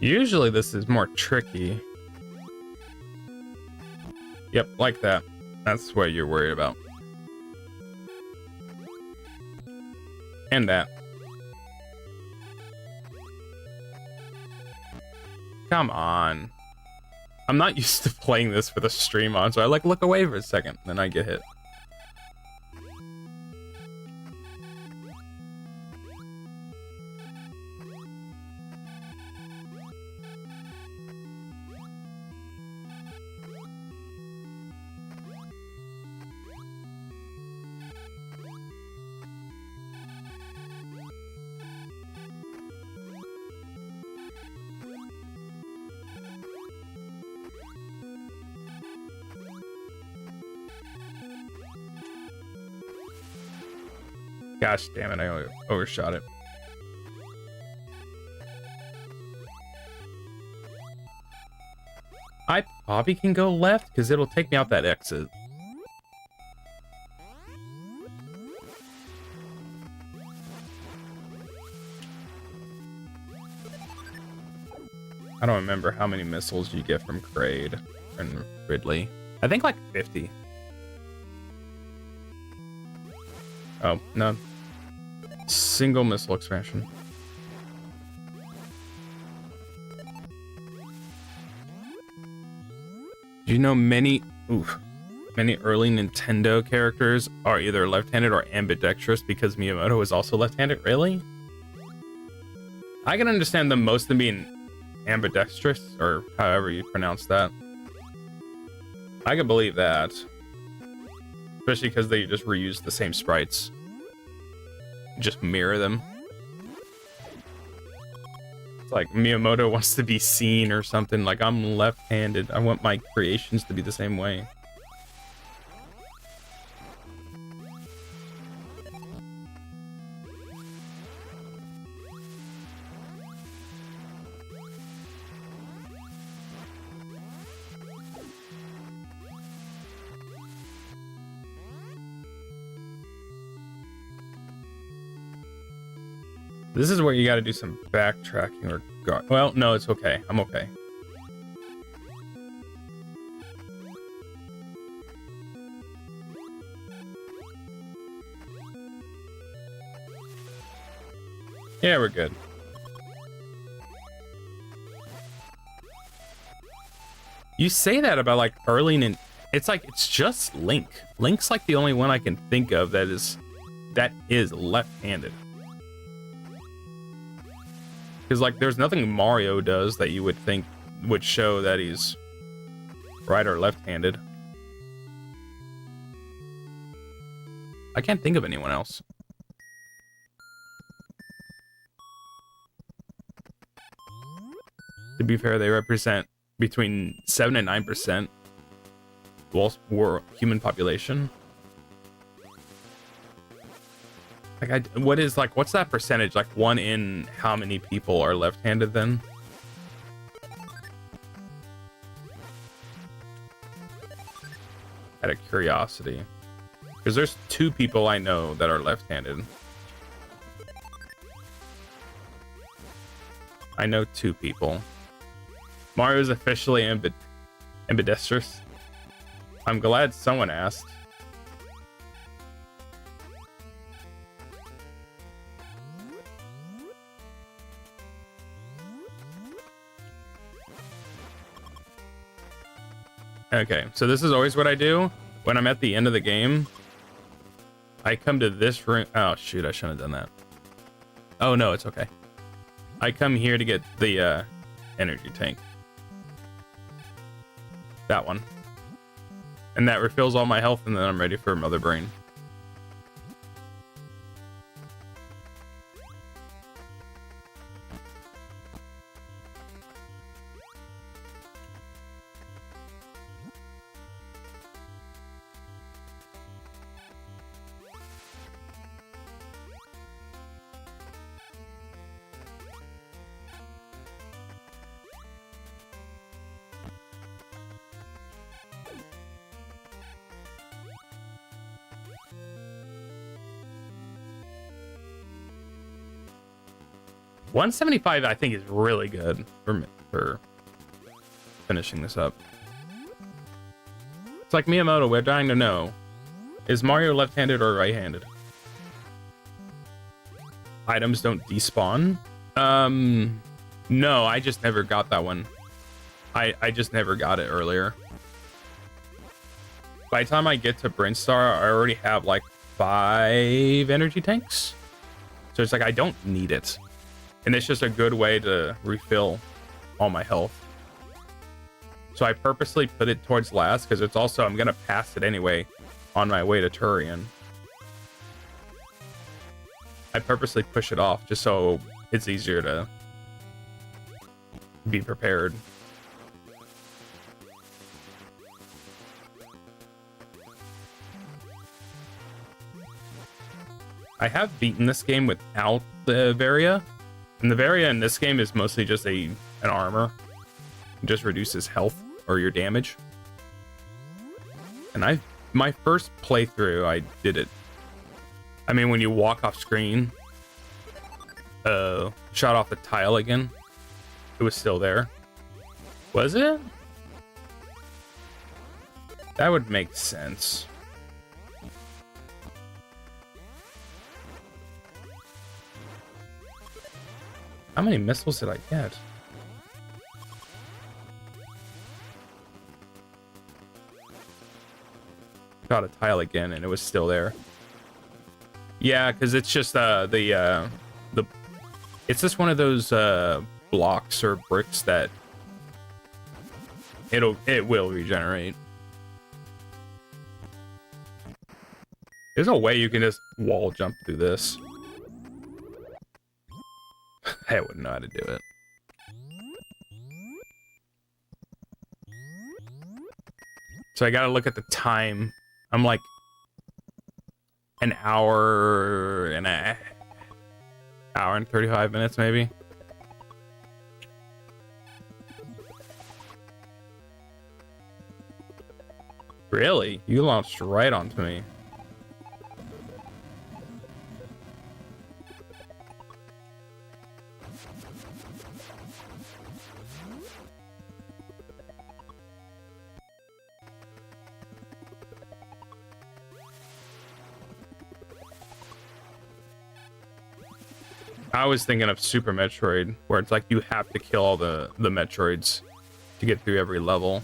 A: Usually this is more tricky. Yep, like that. That's what you're worried about. And that. Come on. I'm not used to playing this with a stream on, so I like look away for a second, then I get hit. Gosh damn it, I overshot it. I probably can go left because it'll take me out that exit. I don't remember how many missiles you get from Kraid and Ridley. I think like 50. Oh, no. Single missile expansion. Do you know many... Oof. many early Nintendo characters are either left-handed or ambidextrous because Miyamoto was also left-handed. Really? I can understand them most of them being ambidextrous, or however you pronounce that. I can believe that. Especially because they just reuse the same sprites. Just mirror them. It's like Miyamoto wants to be seen or something. Like, I'm left-handed. I want my creations to be the same way. This is where you got to do some backtracking or well, no, it's okay. I'm okay. Yeah, we're good. You say that about like early and it's like it's just Link. Link's like the only one I can think of that is left-handed. Because, like, there's nothing Mario does that you would think would show that he's right or left-handed. I can't think of anyone else. To be fair, they represent between 7 and 9% world human population. Like, what's that percentage? Like, 1 in how many people are left-handed then? Out of curiosity. Because there's 2 people I know that are left-handed. I know 2 people. Mario's officially ambidextrous. I'm glad someone asked. Okay, so this is always what I do when I'm at the end of the game. I come to this room. Oh, shoot, I shouldn't have done that. Oh, no, it's okay. I come here to get the energy tank. That one. And that refills all my health, and then I'm ready for Mother Brain. $175, I think, is really good for finishing this up. It's like Miyamoto, we're dying to know. Is Mario left-handed or right-handed? Items don't despawn? No, I just never got that one. I just never got it earlier. By the time I get to Brinstar, I already have like 5 energy tanks. So it's like, I don't need it. And it's just a good way to refill all my health. So I purposely put it towards last because it's also, I'm going to pass it anyway on my way to Turian. I purposely push it off just so it's easier to be prepared. I have beaten this game without the Varia. And the Varia in this game is mostly just an armor. It just reduces health or your damage. And my first playthrough, I did it. I mean, when you walk off screen, shot off the tile again, it was still there. Was it? That would make sense. How many missiles did I get? Got a tile again, and it was still there. Yeah, because it's just the it's just one of those blocks or bricks that it will regenerate. There's a way you can just wall jump through this. I wouldn't know how to do it. So I gotta look at the time. I'm like an hour and 35 minutes maybe. Really? You launched right onto me. I was thinking of Super Metroid, where it's like you have to kill all the Metroids to get through every level.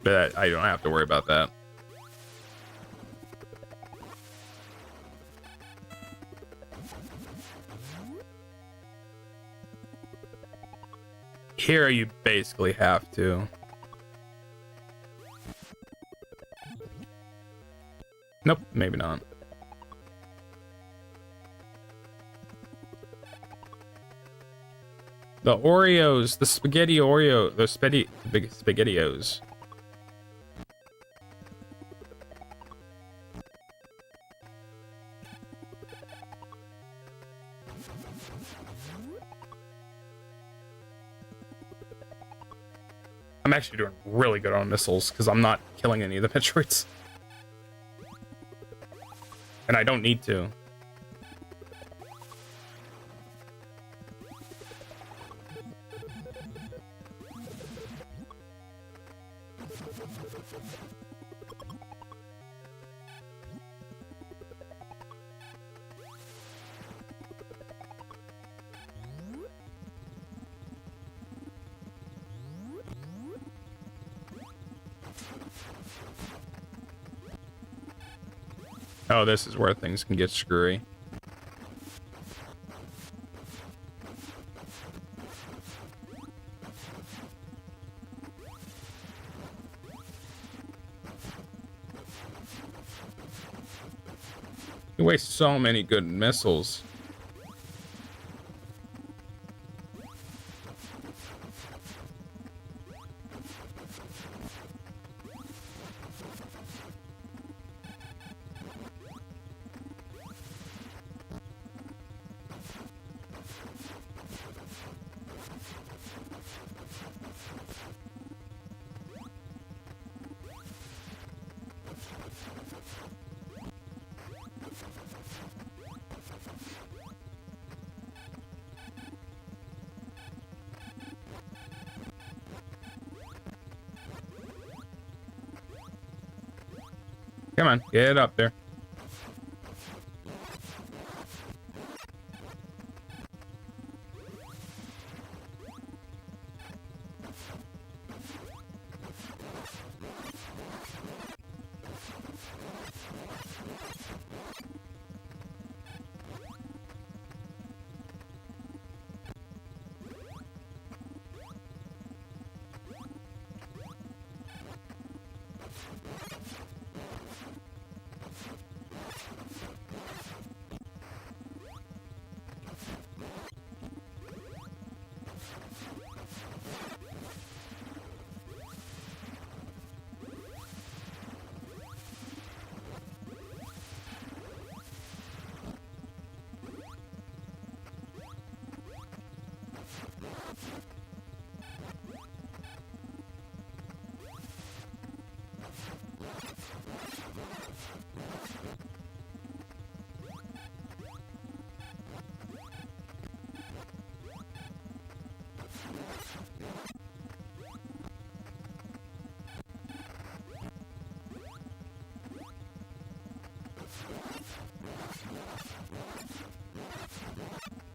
A: But I don't have to worry about that. Here you basically have to. Nope, maybe not. The Oreos, the spaghetti Oreo, the big spaghettios. I'm actually doing really good on missiles because I'm not killing any of the Metroids. And I don't need to. Oh, this is where things can get screwy. You waste so many good missiles. Come on, get up there.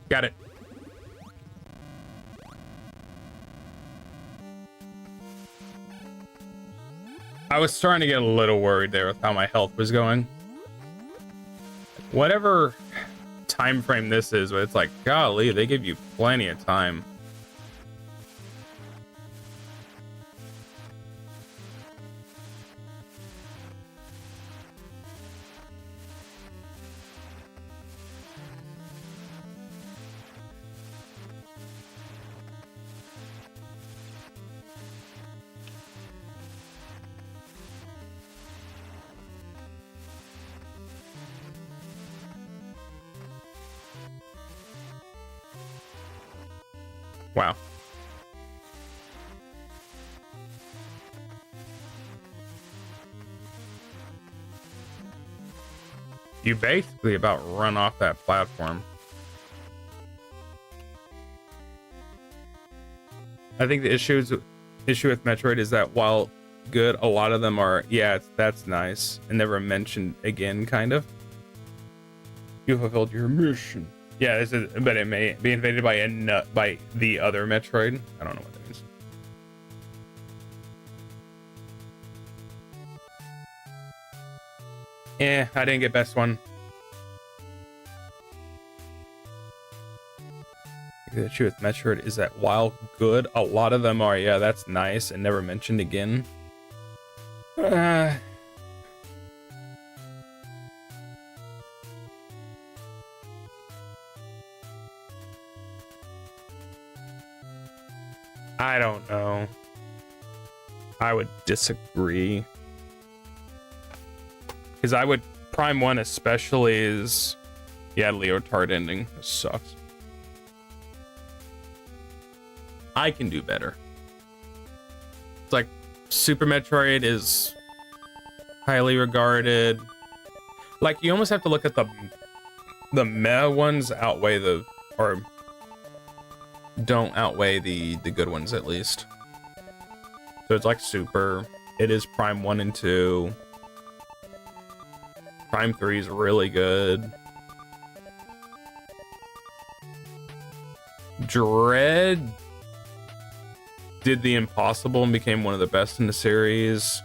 A: Got it. I was starting to get a little worried there with how my health was going. Whatever time frame this is, but it's like, golly, they give you plenty of time. Wow. You basically about run off that platform. I think the issue with Metroid is that while good, a lot of them are, yeah, that's nice, and never mentioned again, kind of. You fulfilled your mission. Yeah, but it may be invaded by the other Metroid. I don't know what that means. I didn't get best one. The issue with Metroid is that while good, a lot of them are, yeah, that's nice, and never mentioned again. I don't know. I would disagree. Because I would... Prime 1 especially is... Yeah, leotard ending. This sucks. I can do better. It's like... Super Metroid is... highly regarded. Like, you almost have to look at the meh ones outweigh the... Or... don't outweigh the good ones, at least. So it's like Super. It is Prime 1 and 2. Prime 3 is really good. Dread did the impossible and became one of the best in the series.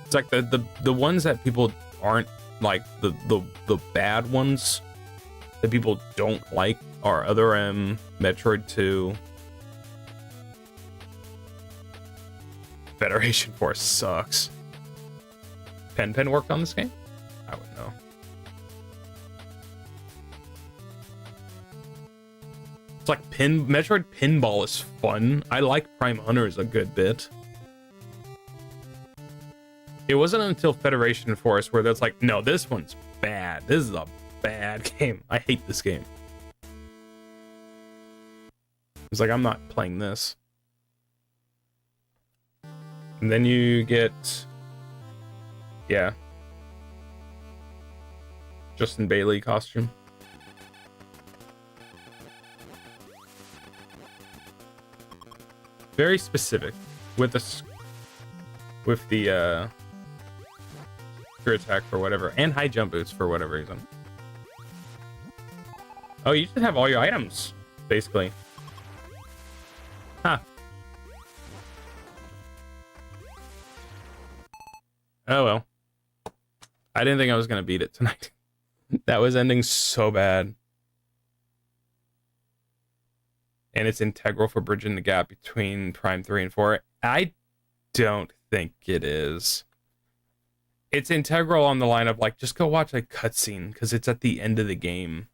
A: It's like the ones that people aren't like, the bad ones that people don't like are Other M, Metroid 2. Federation Force sucks. Pen worked on this game? I wouldn't know. It's like Metroid Pinball is fun. I like Prime Hunters a good bit. It wasn't until Federation Force where that's like, no, this one's bad. This is a bad game. I hate this game. It's like, I'm not playing this. And then you get... Yeah. Justin Bailey costume. Very specific. With the spear attack for whatever. And high jump boots for whatever reason. Oh, you should have all your items, basically. Huh. Oh well. I didn't think I was gonna beat it tonight. That was ending so bad. And it's integral for bridging the gap between Prime 3 and 4. I don't think it is. It's integral on the line of like, just go watch a cutscene, because it's at the end of the game.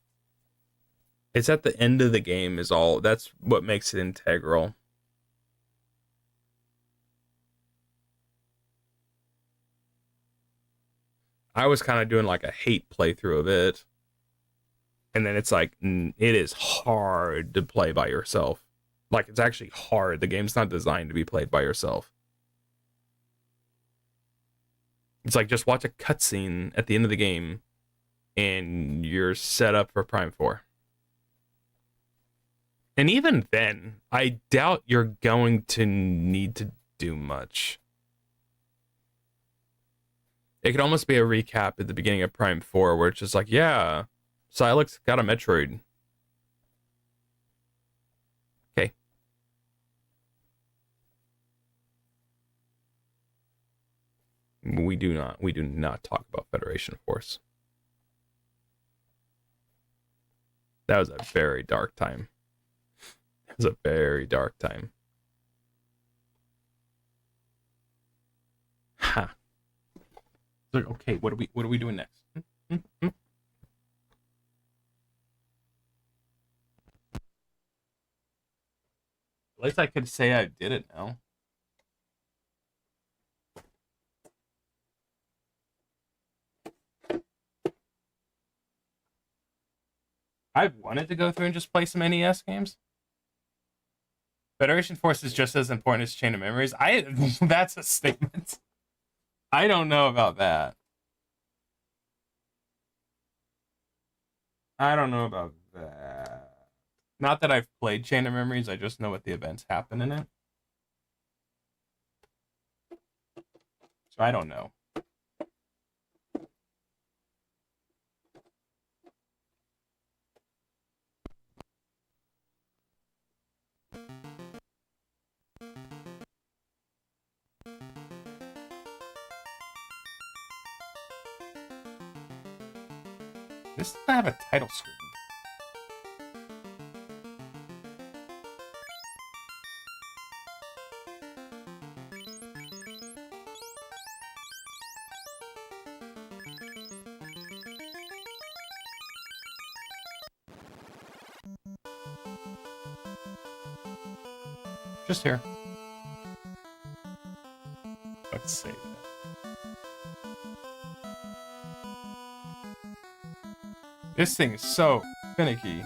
A: It's at the end of the game is all. That's what makes it integral. I was kind of doing like a hate playthrough of it. And then it's like, it is hard to play by yourself. Like, it's actually hard. The game's not designed to be played by yourself. It's like, just watch a cutscene at the end of the game, and you're set up for Prime 4. And even then, I doubt you're going to need to do much. It could almost be a recap at the beginning of Prime 4, where it's just like, yeah, Silex got a Metroid. Okay. We do not talk about Federation Force. That was a very dark time. It was a very dark time. Ha. Like, okay, what are we doing next? At least I could say I did it now. I've wanted to go through and just play some NES games. Federation Force is just as important as Chain of Memories. That's a statement. I don't know about that. I don't know about that. Not that I've played Chain of Memories, I just know what the events happen in it. So I don't know. This doesn't have a title screen. Just here. Let's save it. This thing is so finicky.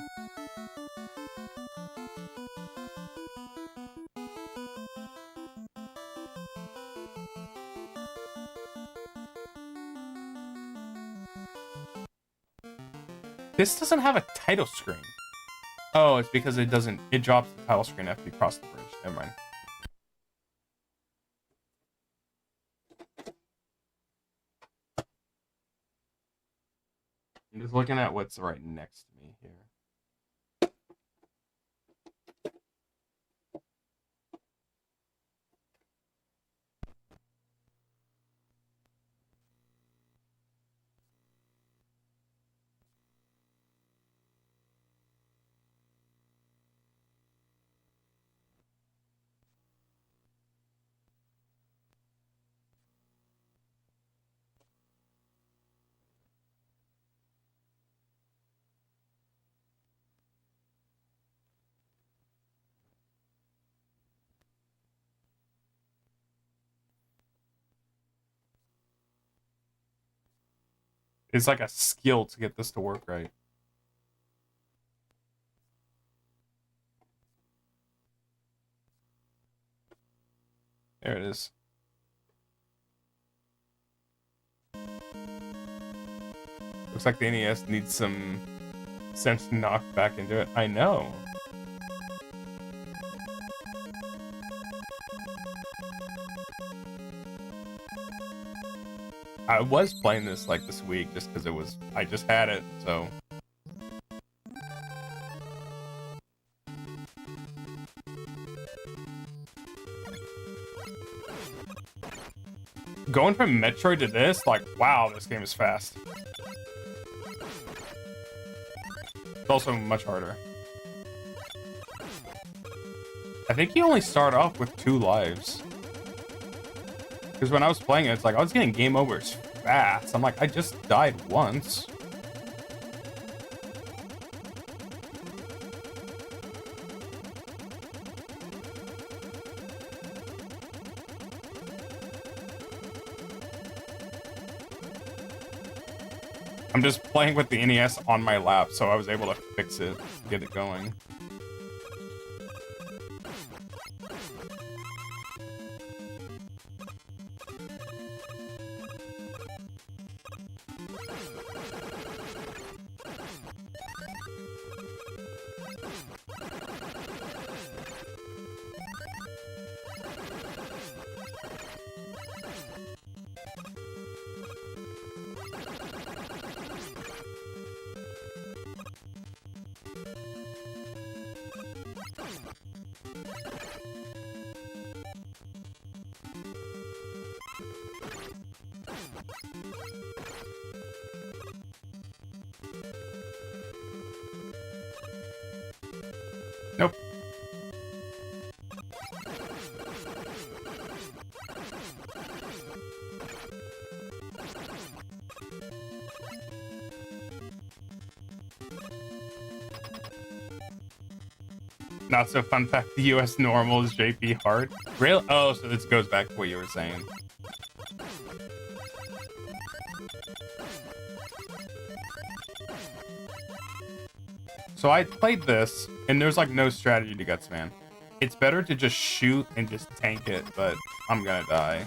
A: This doesn't have a title screen. Oh, it's because it drops the title screen after you cross the bridge. Never mind. I'm just looking at what's right next to me here. It's like a skill to get this to work right. There it is. Looks like the NES needs some sense knocked back into it. I know. I was playing this like this week just because I just had it, so. Going from Metroid to this, like, wow, this game is fast. It's also much harder. I think you only start off with 2 lives. Because when I was playing it, it's like, I was getting game overs fast. I'm like, I just died once. I'm just playing with the NES on my lap, so I was able to fix it, get it going. Nope. Not so fun fact, the US normal is JP hard. Really? Oh, so this goes back to what you were saying. So I played this, and there's like no strategy to Guts, man. It's better to just shoot and just tank it, but I'm gonna die.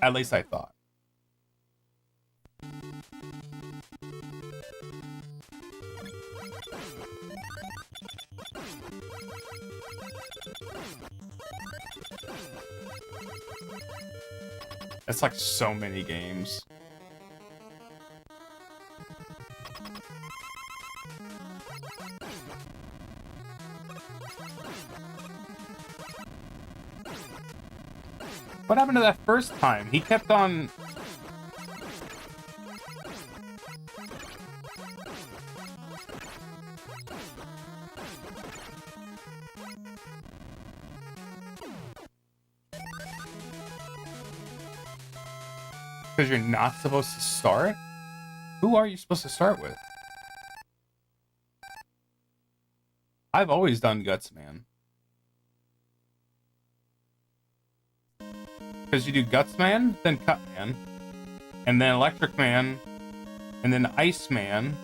A: At least I thought. It's like so many games. What happened to that first time? He kept on... Because you're not supposed to start? Who are you supposed to start with? I've always done Guts, man. Because you do Guts Man, then Cut Man, and then Electric Man, and then Ice Man,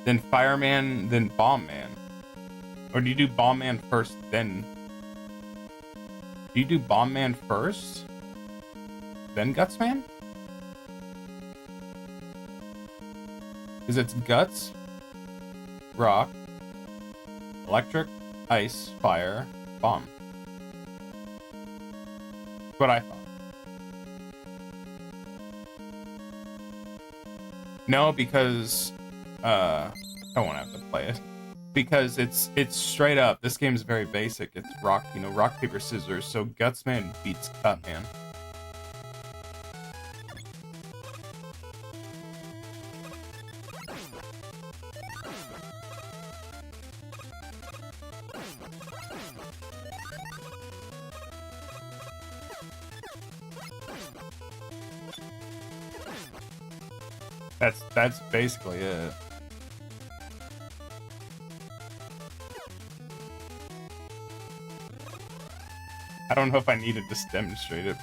A: then Fireman, then Bomb Man. Or do you do Bomb Man first, then... Do you do Bomb Man first? Then Guts Man? Because it's Guts, Rock, Electric, Ice, Fire, Bomb. That's what I thought. No, because I won't have to play it. Because it's straight up. This game's very basic. It's rock, rock, paper, scissors. So Guts Man beats Cut Man. That's basically it. I don't know if I needed to demonstrate it.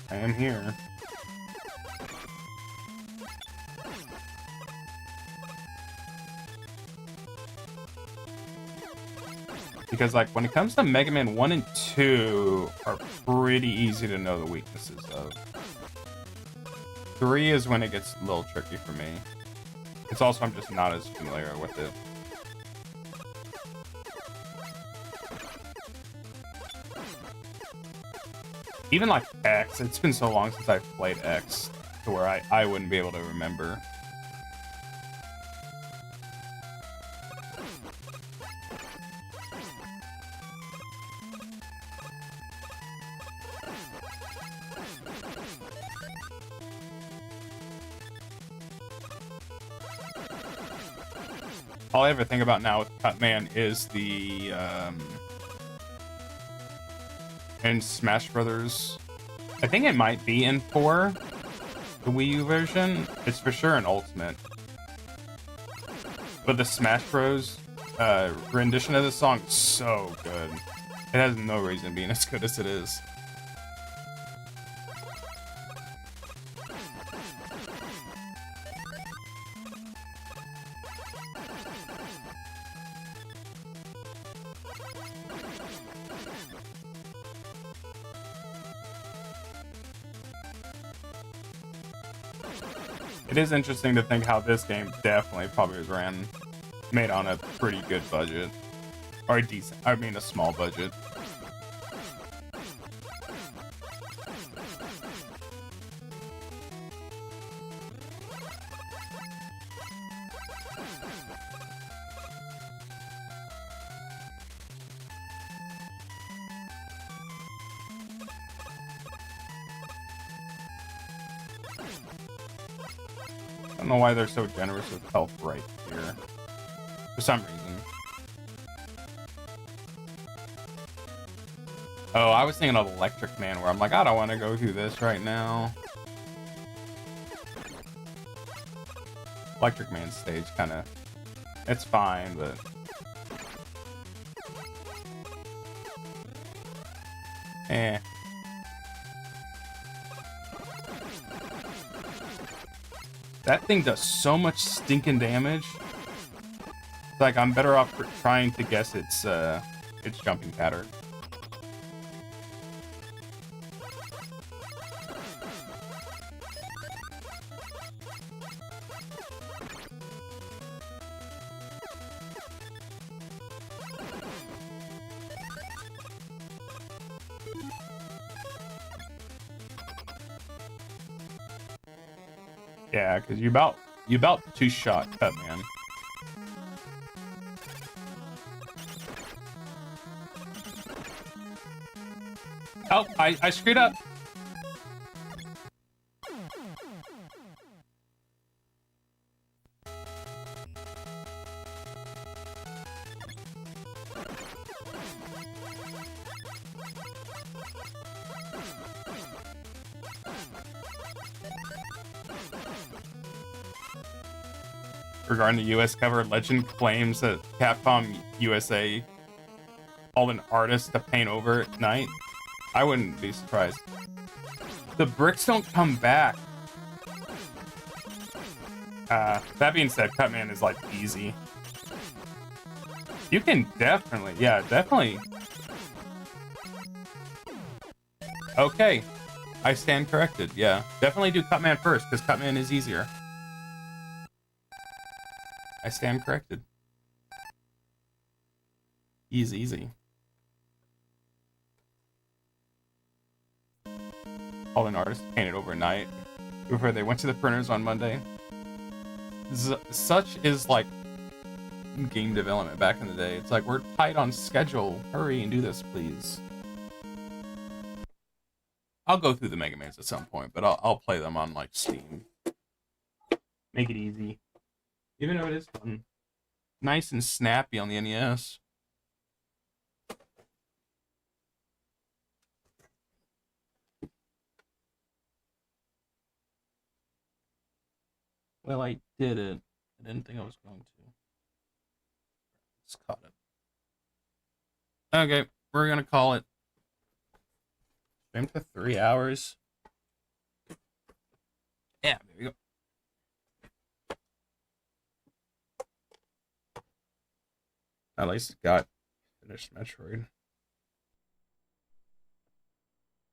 A: I am here. Because, like, when it comes to Mega Man 1 and 2 are pretty easy to know the weaknesses of. 3 is when it gets a little tricky for me. It's also, I'm just not as familiar with it. Even like X, it's been so long since I've played X to where I wouldn't be able to remember. All I ever think about now with Cut Man is the in Smash Brothers. I think it might be in 4, the Wii U version. It's for sure an Ultimate. But the Smash Bros. Rendition of the song is so good. It has no reason being as good as it is. It is interesting to think how this game definitely probably was made on a pretty good budget. Or a decent, I mean a small budget. don't know why they're so generous with health right here. For some reason. Oh, I was thinking of Electric Man, where I'm like, I don't want to go through this right now. Electric Man stage kind of... It's fine, but... Eh. That thing does so much stinking damage. It's like I'm better off trying to guess its jumping pattern. Yeah, because you about two-shot cut, man. Oh, I screwed up. Regarding the US cover, Legend claims that Capcom USA called an artist to paint over at night. I wouldn't be surprised. The bricks don't come back. That being said, Cutman is like easy. You can definitely, yeah, definitely. Okay, I stand corrected. Yeah, definitely do Cutman first because Cutman is easier. I stand corrected. Easy. Called an artist to paint it overnight before they went to the printers on Monday. Such is like game development back in the day. It's like, we're tight on schedule. Hurry and do this, please. I'll go through the Mega Mans at some point, but I'll play them on like Steam. Make it easy. Even though it is fun. Nice and snappy on the NES. Well, I did it. I didn't think I was going to. It's caught up. Okay, we're gonna call it. Stream for 3 hours. Yeah, there we go. At least it got finished Metroid.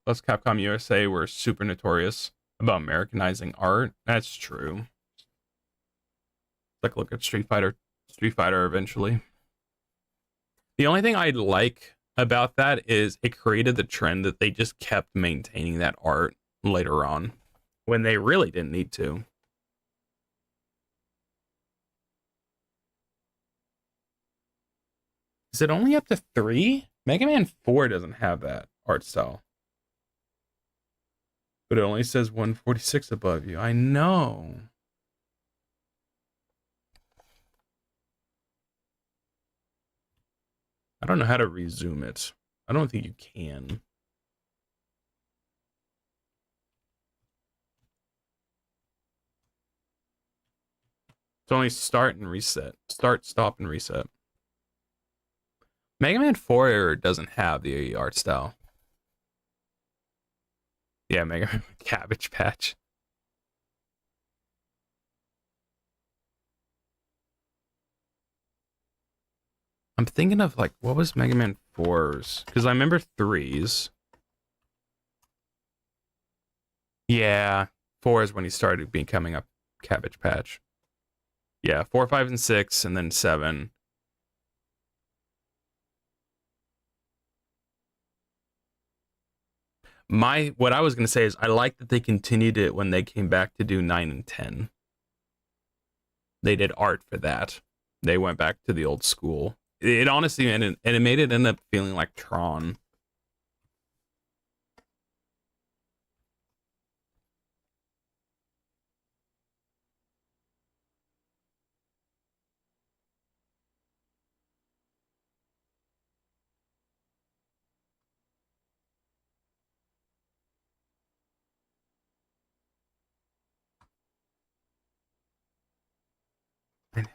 A: Plus, Capcom USA were super notorious about Americanizing art. That's true. Like, look at Street Fighter eventually. The only thing I like about that is it created the trend that they just kept maintaining that art later on when they really didn't need to. Is it only up to 3? Mega Man 4 doesn't have that art style. But it only says 146 above you. I know. I don't know how to resume it. I don't think you can. It's only start and reset. Start, stop, and reset. Mega Man 4 doesn't have the art style. Yeah, Mega Man Cabbage Patch. I'm thinking of like, what was Mega Man 4's? Because I remember 3's. Yeah, 4 is when he started becoming a Cabbage Patch. Yeah, 4, 5, and 6, and then 7. What I was gonna say is I like that they continued it when they came back to do 9 and 10. They did art for that. They went back to the old school. It honestly, and it made it end up feeling like Tron.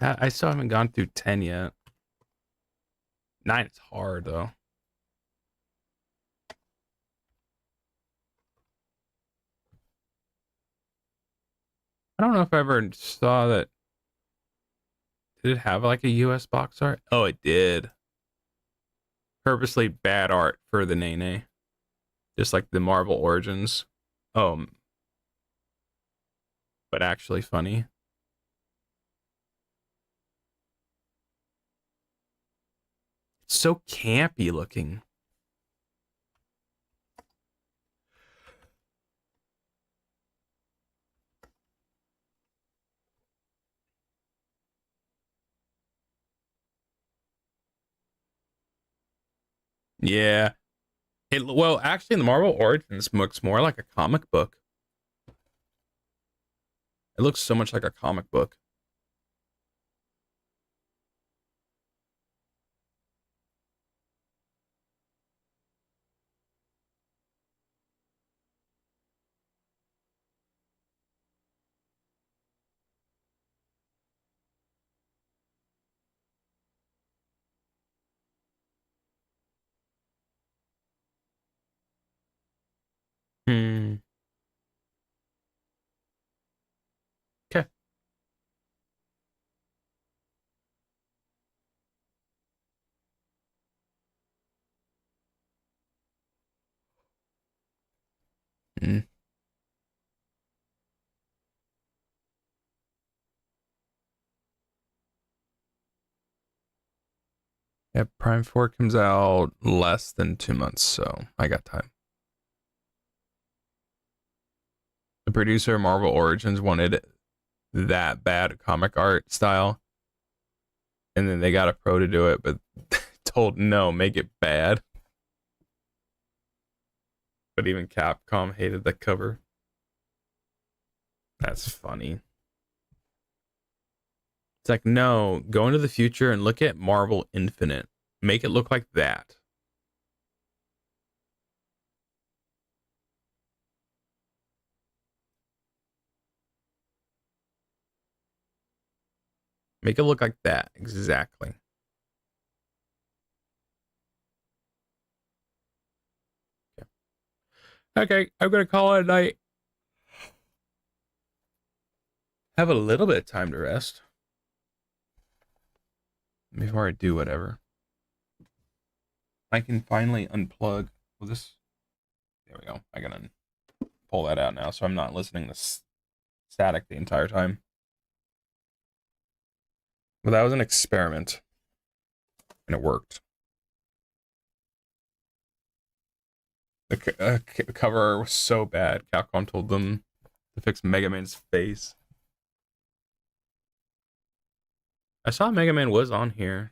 A: I still haven't gone through 10 yet. 9 is hard though. I don't know if I ever saw that. Did it have like a US box art? Oh, it did. Purposely bad art for the Nene. Just like the Marvel Origins. Oh, but actually funny. It's so campy looking. Yeah. Well, actually, the Marvel Origins looks more like a comic book. It looks so much like a comic book. Hmm. Okay. Hmm. Yeah, Prime 4 comes out less than 2 months, so I got time. The producer of Marvel Origins wanted that bad comic art style, and then they got a pro to do it, but told no, make it bad. But even Capcom hated the cover. That's funny. It's like, no, go into the future and look at Marvel Infinite. Make it look like that. Make it look like that. Exactly. Okay, I'm gonna call it a night. Have a little bit of time to rest before I do whatever. I can finally unplug. Well, this. There we go. I can pull that out now, so I'm not listening to static the entire time. But that was an experiment, and it worked. The cover was so bad. Capcom told them to fix Mega Man's face. I saw Mega Man was on here.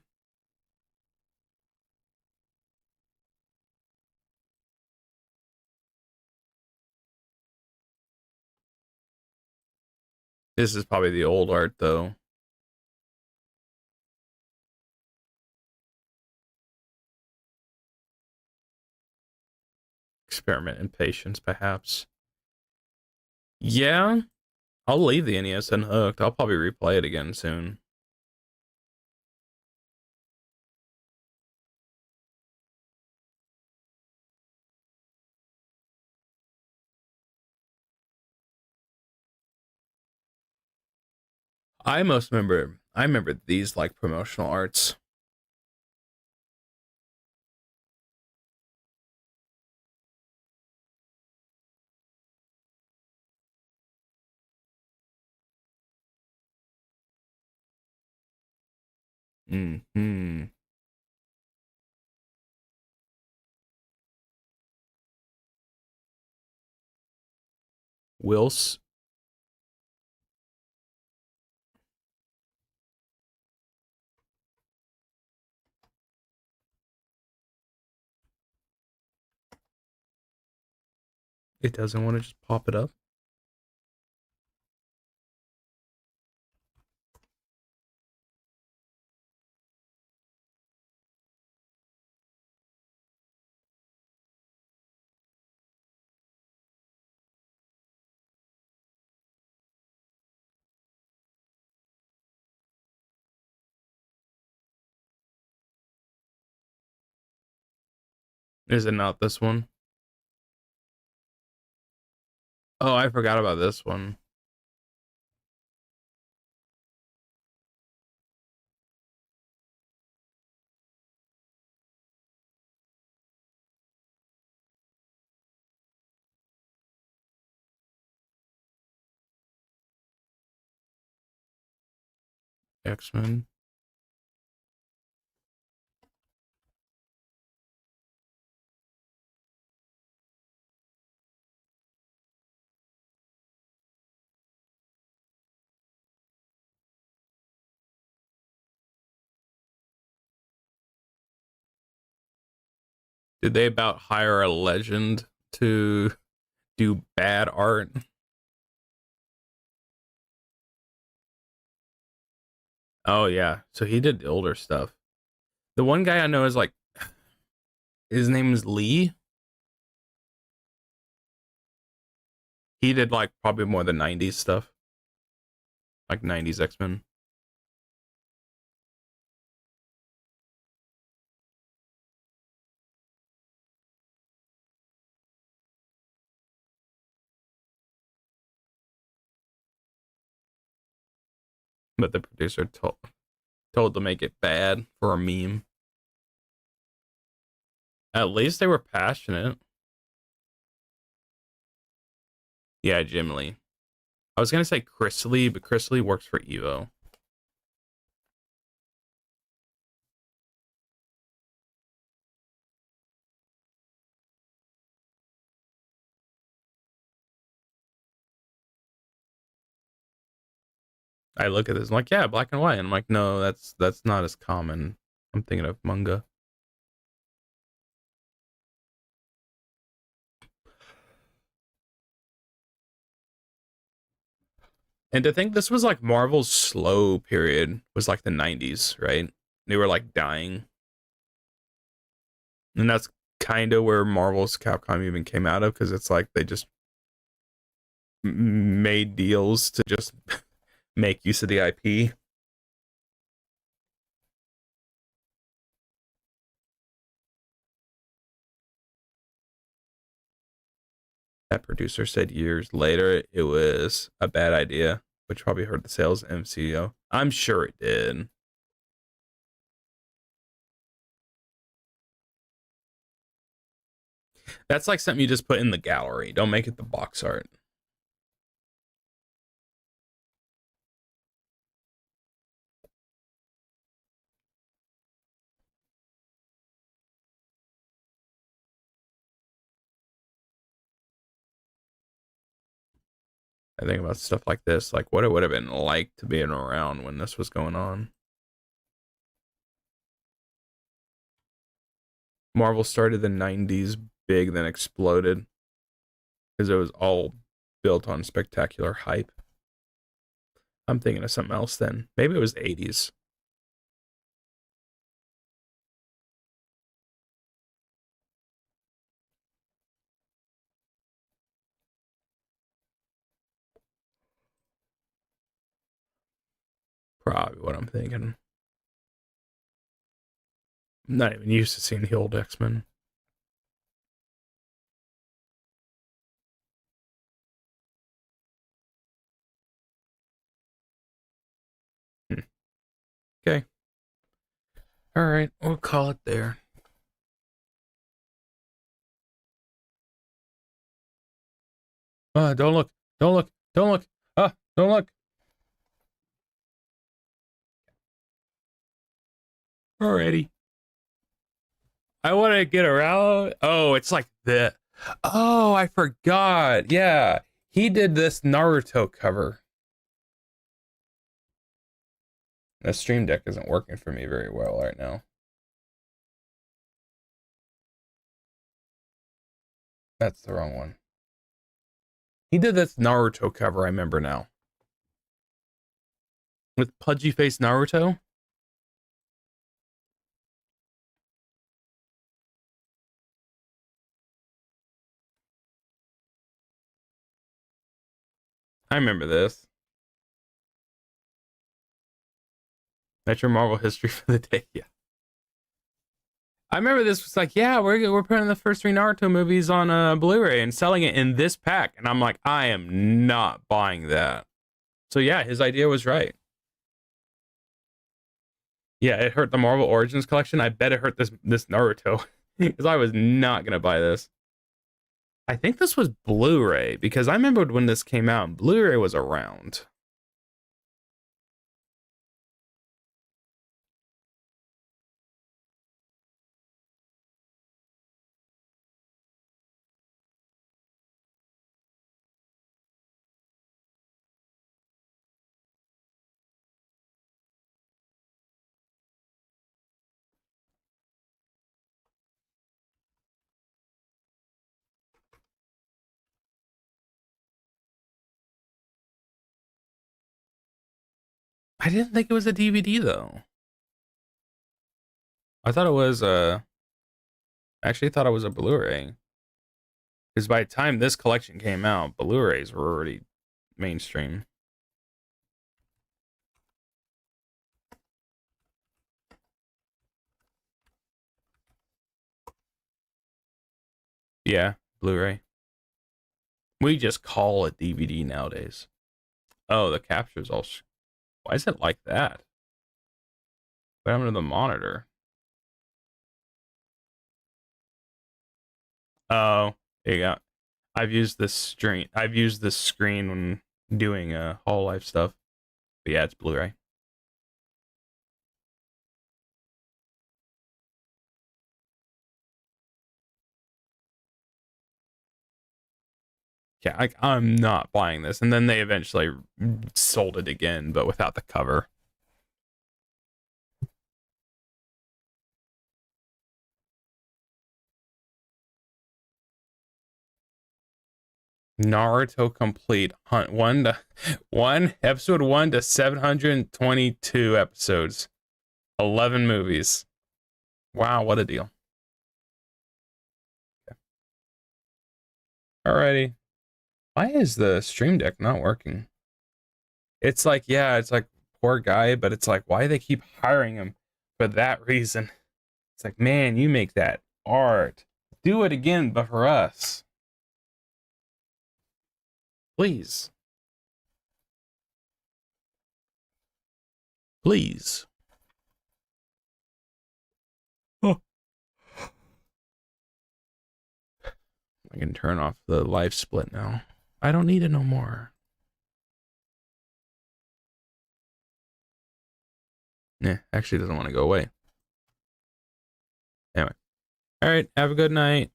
A: This is probably the old art, though. Experiment in patience, perhaps. Yeah, I'll leave the NES unhooked. I'll probably replay it again soon. I remember these like promotional arts. Hmm. Wills. It doesn't want to just pop it up. Is it not this one? Oh, I forgot about this one. X-Men. Did they about hire a legend to do bad art? Oh yeah, so he did the older stuff. The one guy I know is like, his name is Lee. He did like probably more than '90s stuff, like '90s X-Men. But the producer told to make it bad for a meme. At least they were passionate. Yeah, Jim Lee. I was gonna say Chris Lee, but Chris Lee works for Evo. I look at this, I'm like, yeah, black and white. And I'm like, no, that's not as common. I'm thinking of manga. And to think this was like Marvel's slow period was like the '90s, right? They were like dying, and that's kind of where Marvel's Capcom even came out of, because it's like they just made deals to just make use of the IP. That producer said years later it was a bad idea, which probably hurt the sales of MCO. I'm sure it did. That's like something you just put in the gallery. Don't make it the box art. I think about stuff like this, like what it would have been like to be around when this was going on. Marvel started the '90s big, then exploded because it was all built on spectacular hype. I'm thinking of something else then. Maybe it was the '80s. Probably what I'm thinking. I'm not even used to seeing the old X-Men. Hmm. Okay. All right. We'll call it there. Don't look. Don't look. Don't look. Don't look. Alrighty. I want to get around. Oh, it's like the. Oh, I forgot. Yeah. He did this Naruto cover. The Stream Deck isn't working for me very well right now. That's the wrong one. He did this Naruto cover, I remember now. With pudgy face Naruto. I remember this. That's your Marvel history for the day. Yeah. I remember this was like, yeah, we're putting the first 3 Naruto movies on Blu-ray and selling it in this pack, and I'm like, I am not buying that. So yeah, his idea was right. Yeah, it hurt the Marvel Origins collection. I bet it hurt this Naruto because I was not gonna buy this. I think this was Blu-ray because I remembered when this came out. Blu-ray was around. I didn't think it was a DVD though. I thought it was actually thought it was a Blu-ray. Because by the time this collection came out, Blu-rays were already mainstream. Yeah, Blu-ray. We just call it DVD nowadays. Oh, the capture's all. Why is it like that? What happened to the monitor? Oh, there you go. I've used this screen when doing Hall Life stuff. But yeah, it's Blu-ray. Yeah, I'm not buying this. And then they eventually sold it again, but without the cover. Naruto complete hunt one episode 1 to 722 episodes, 11 movies. Wow, what a deal. Alrighty. Why is the stream deck not working? It's like, yeah, it's like poor guy, but it's like, why do they keep hiring him for that reason? It's like, man, you make that art. Do it again, but for us. Please. Please. Oh. I can turn off the live split now. I don't need it no more. Yeah, actually doesn't want to go away. Anyway. All right, have a good night.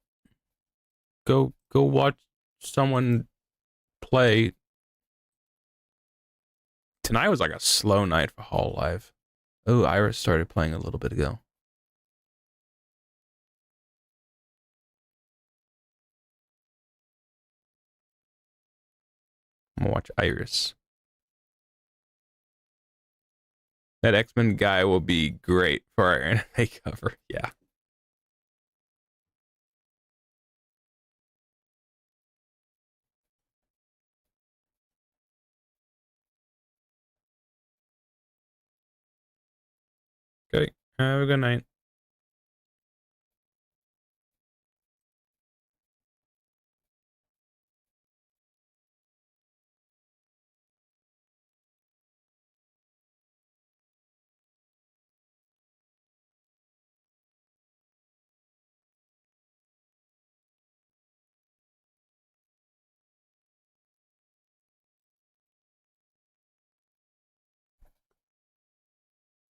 A: Go watch someone play. Tonight was like a slow night for Hall Live. Oh, Iris started playing a little bit ago. I'm gonna watch Iris. That X-Men guy will be great for our anime cover. Yeah. Okay. Have a good night.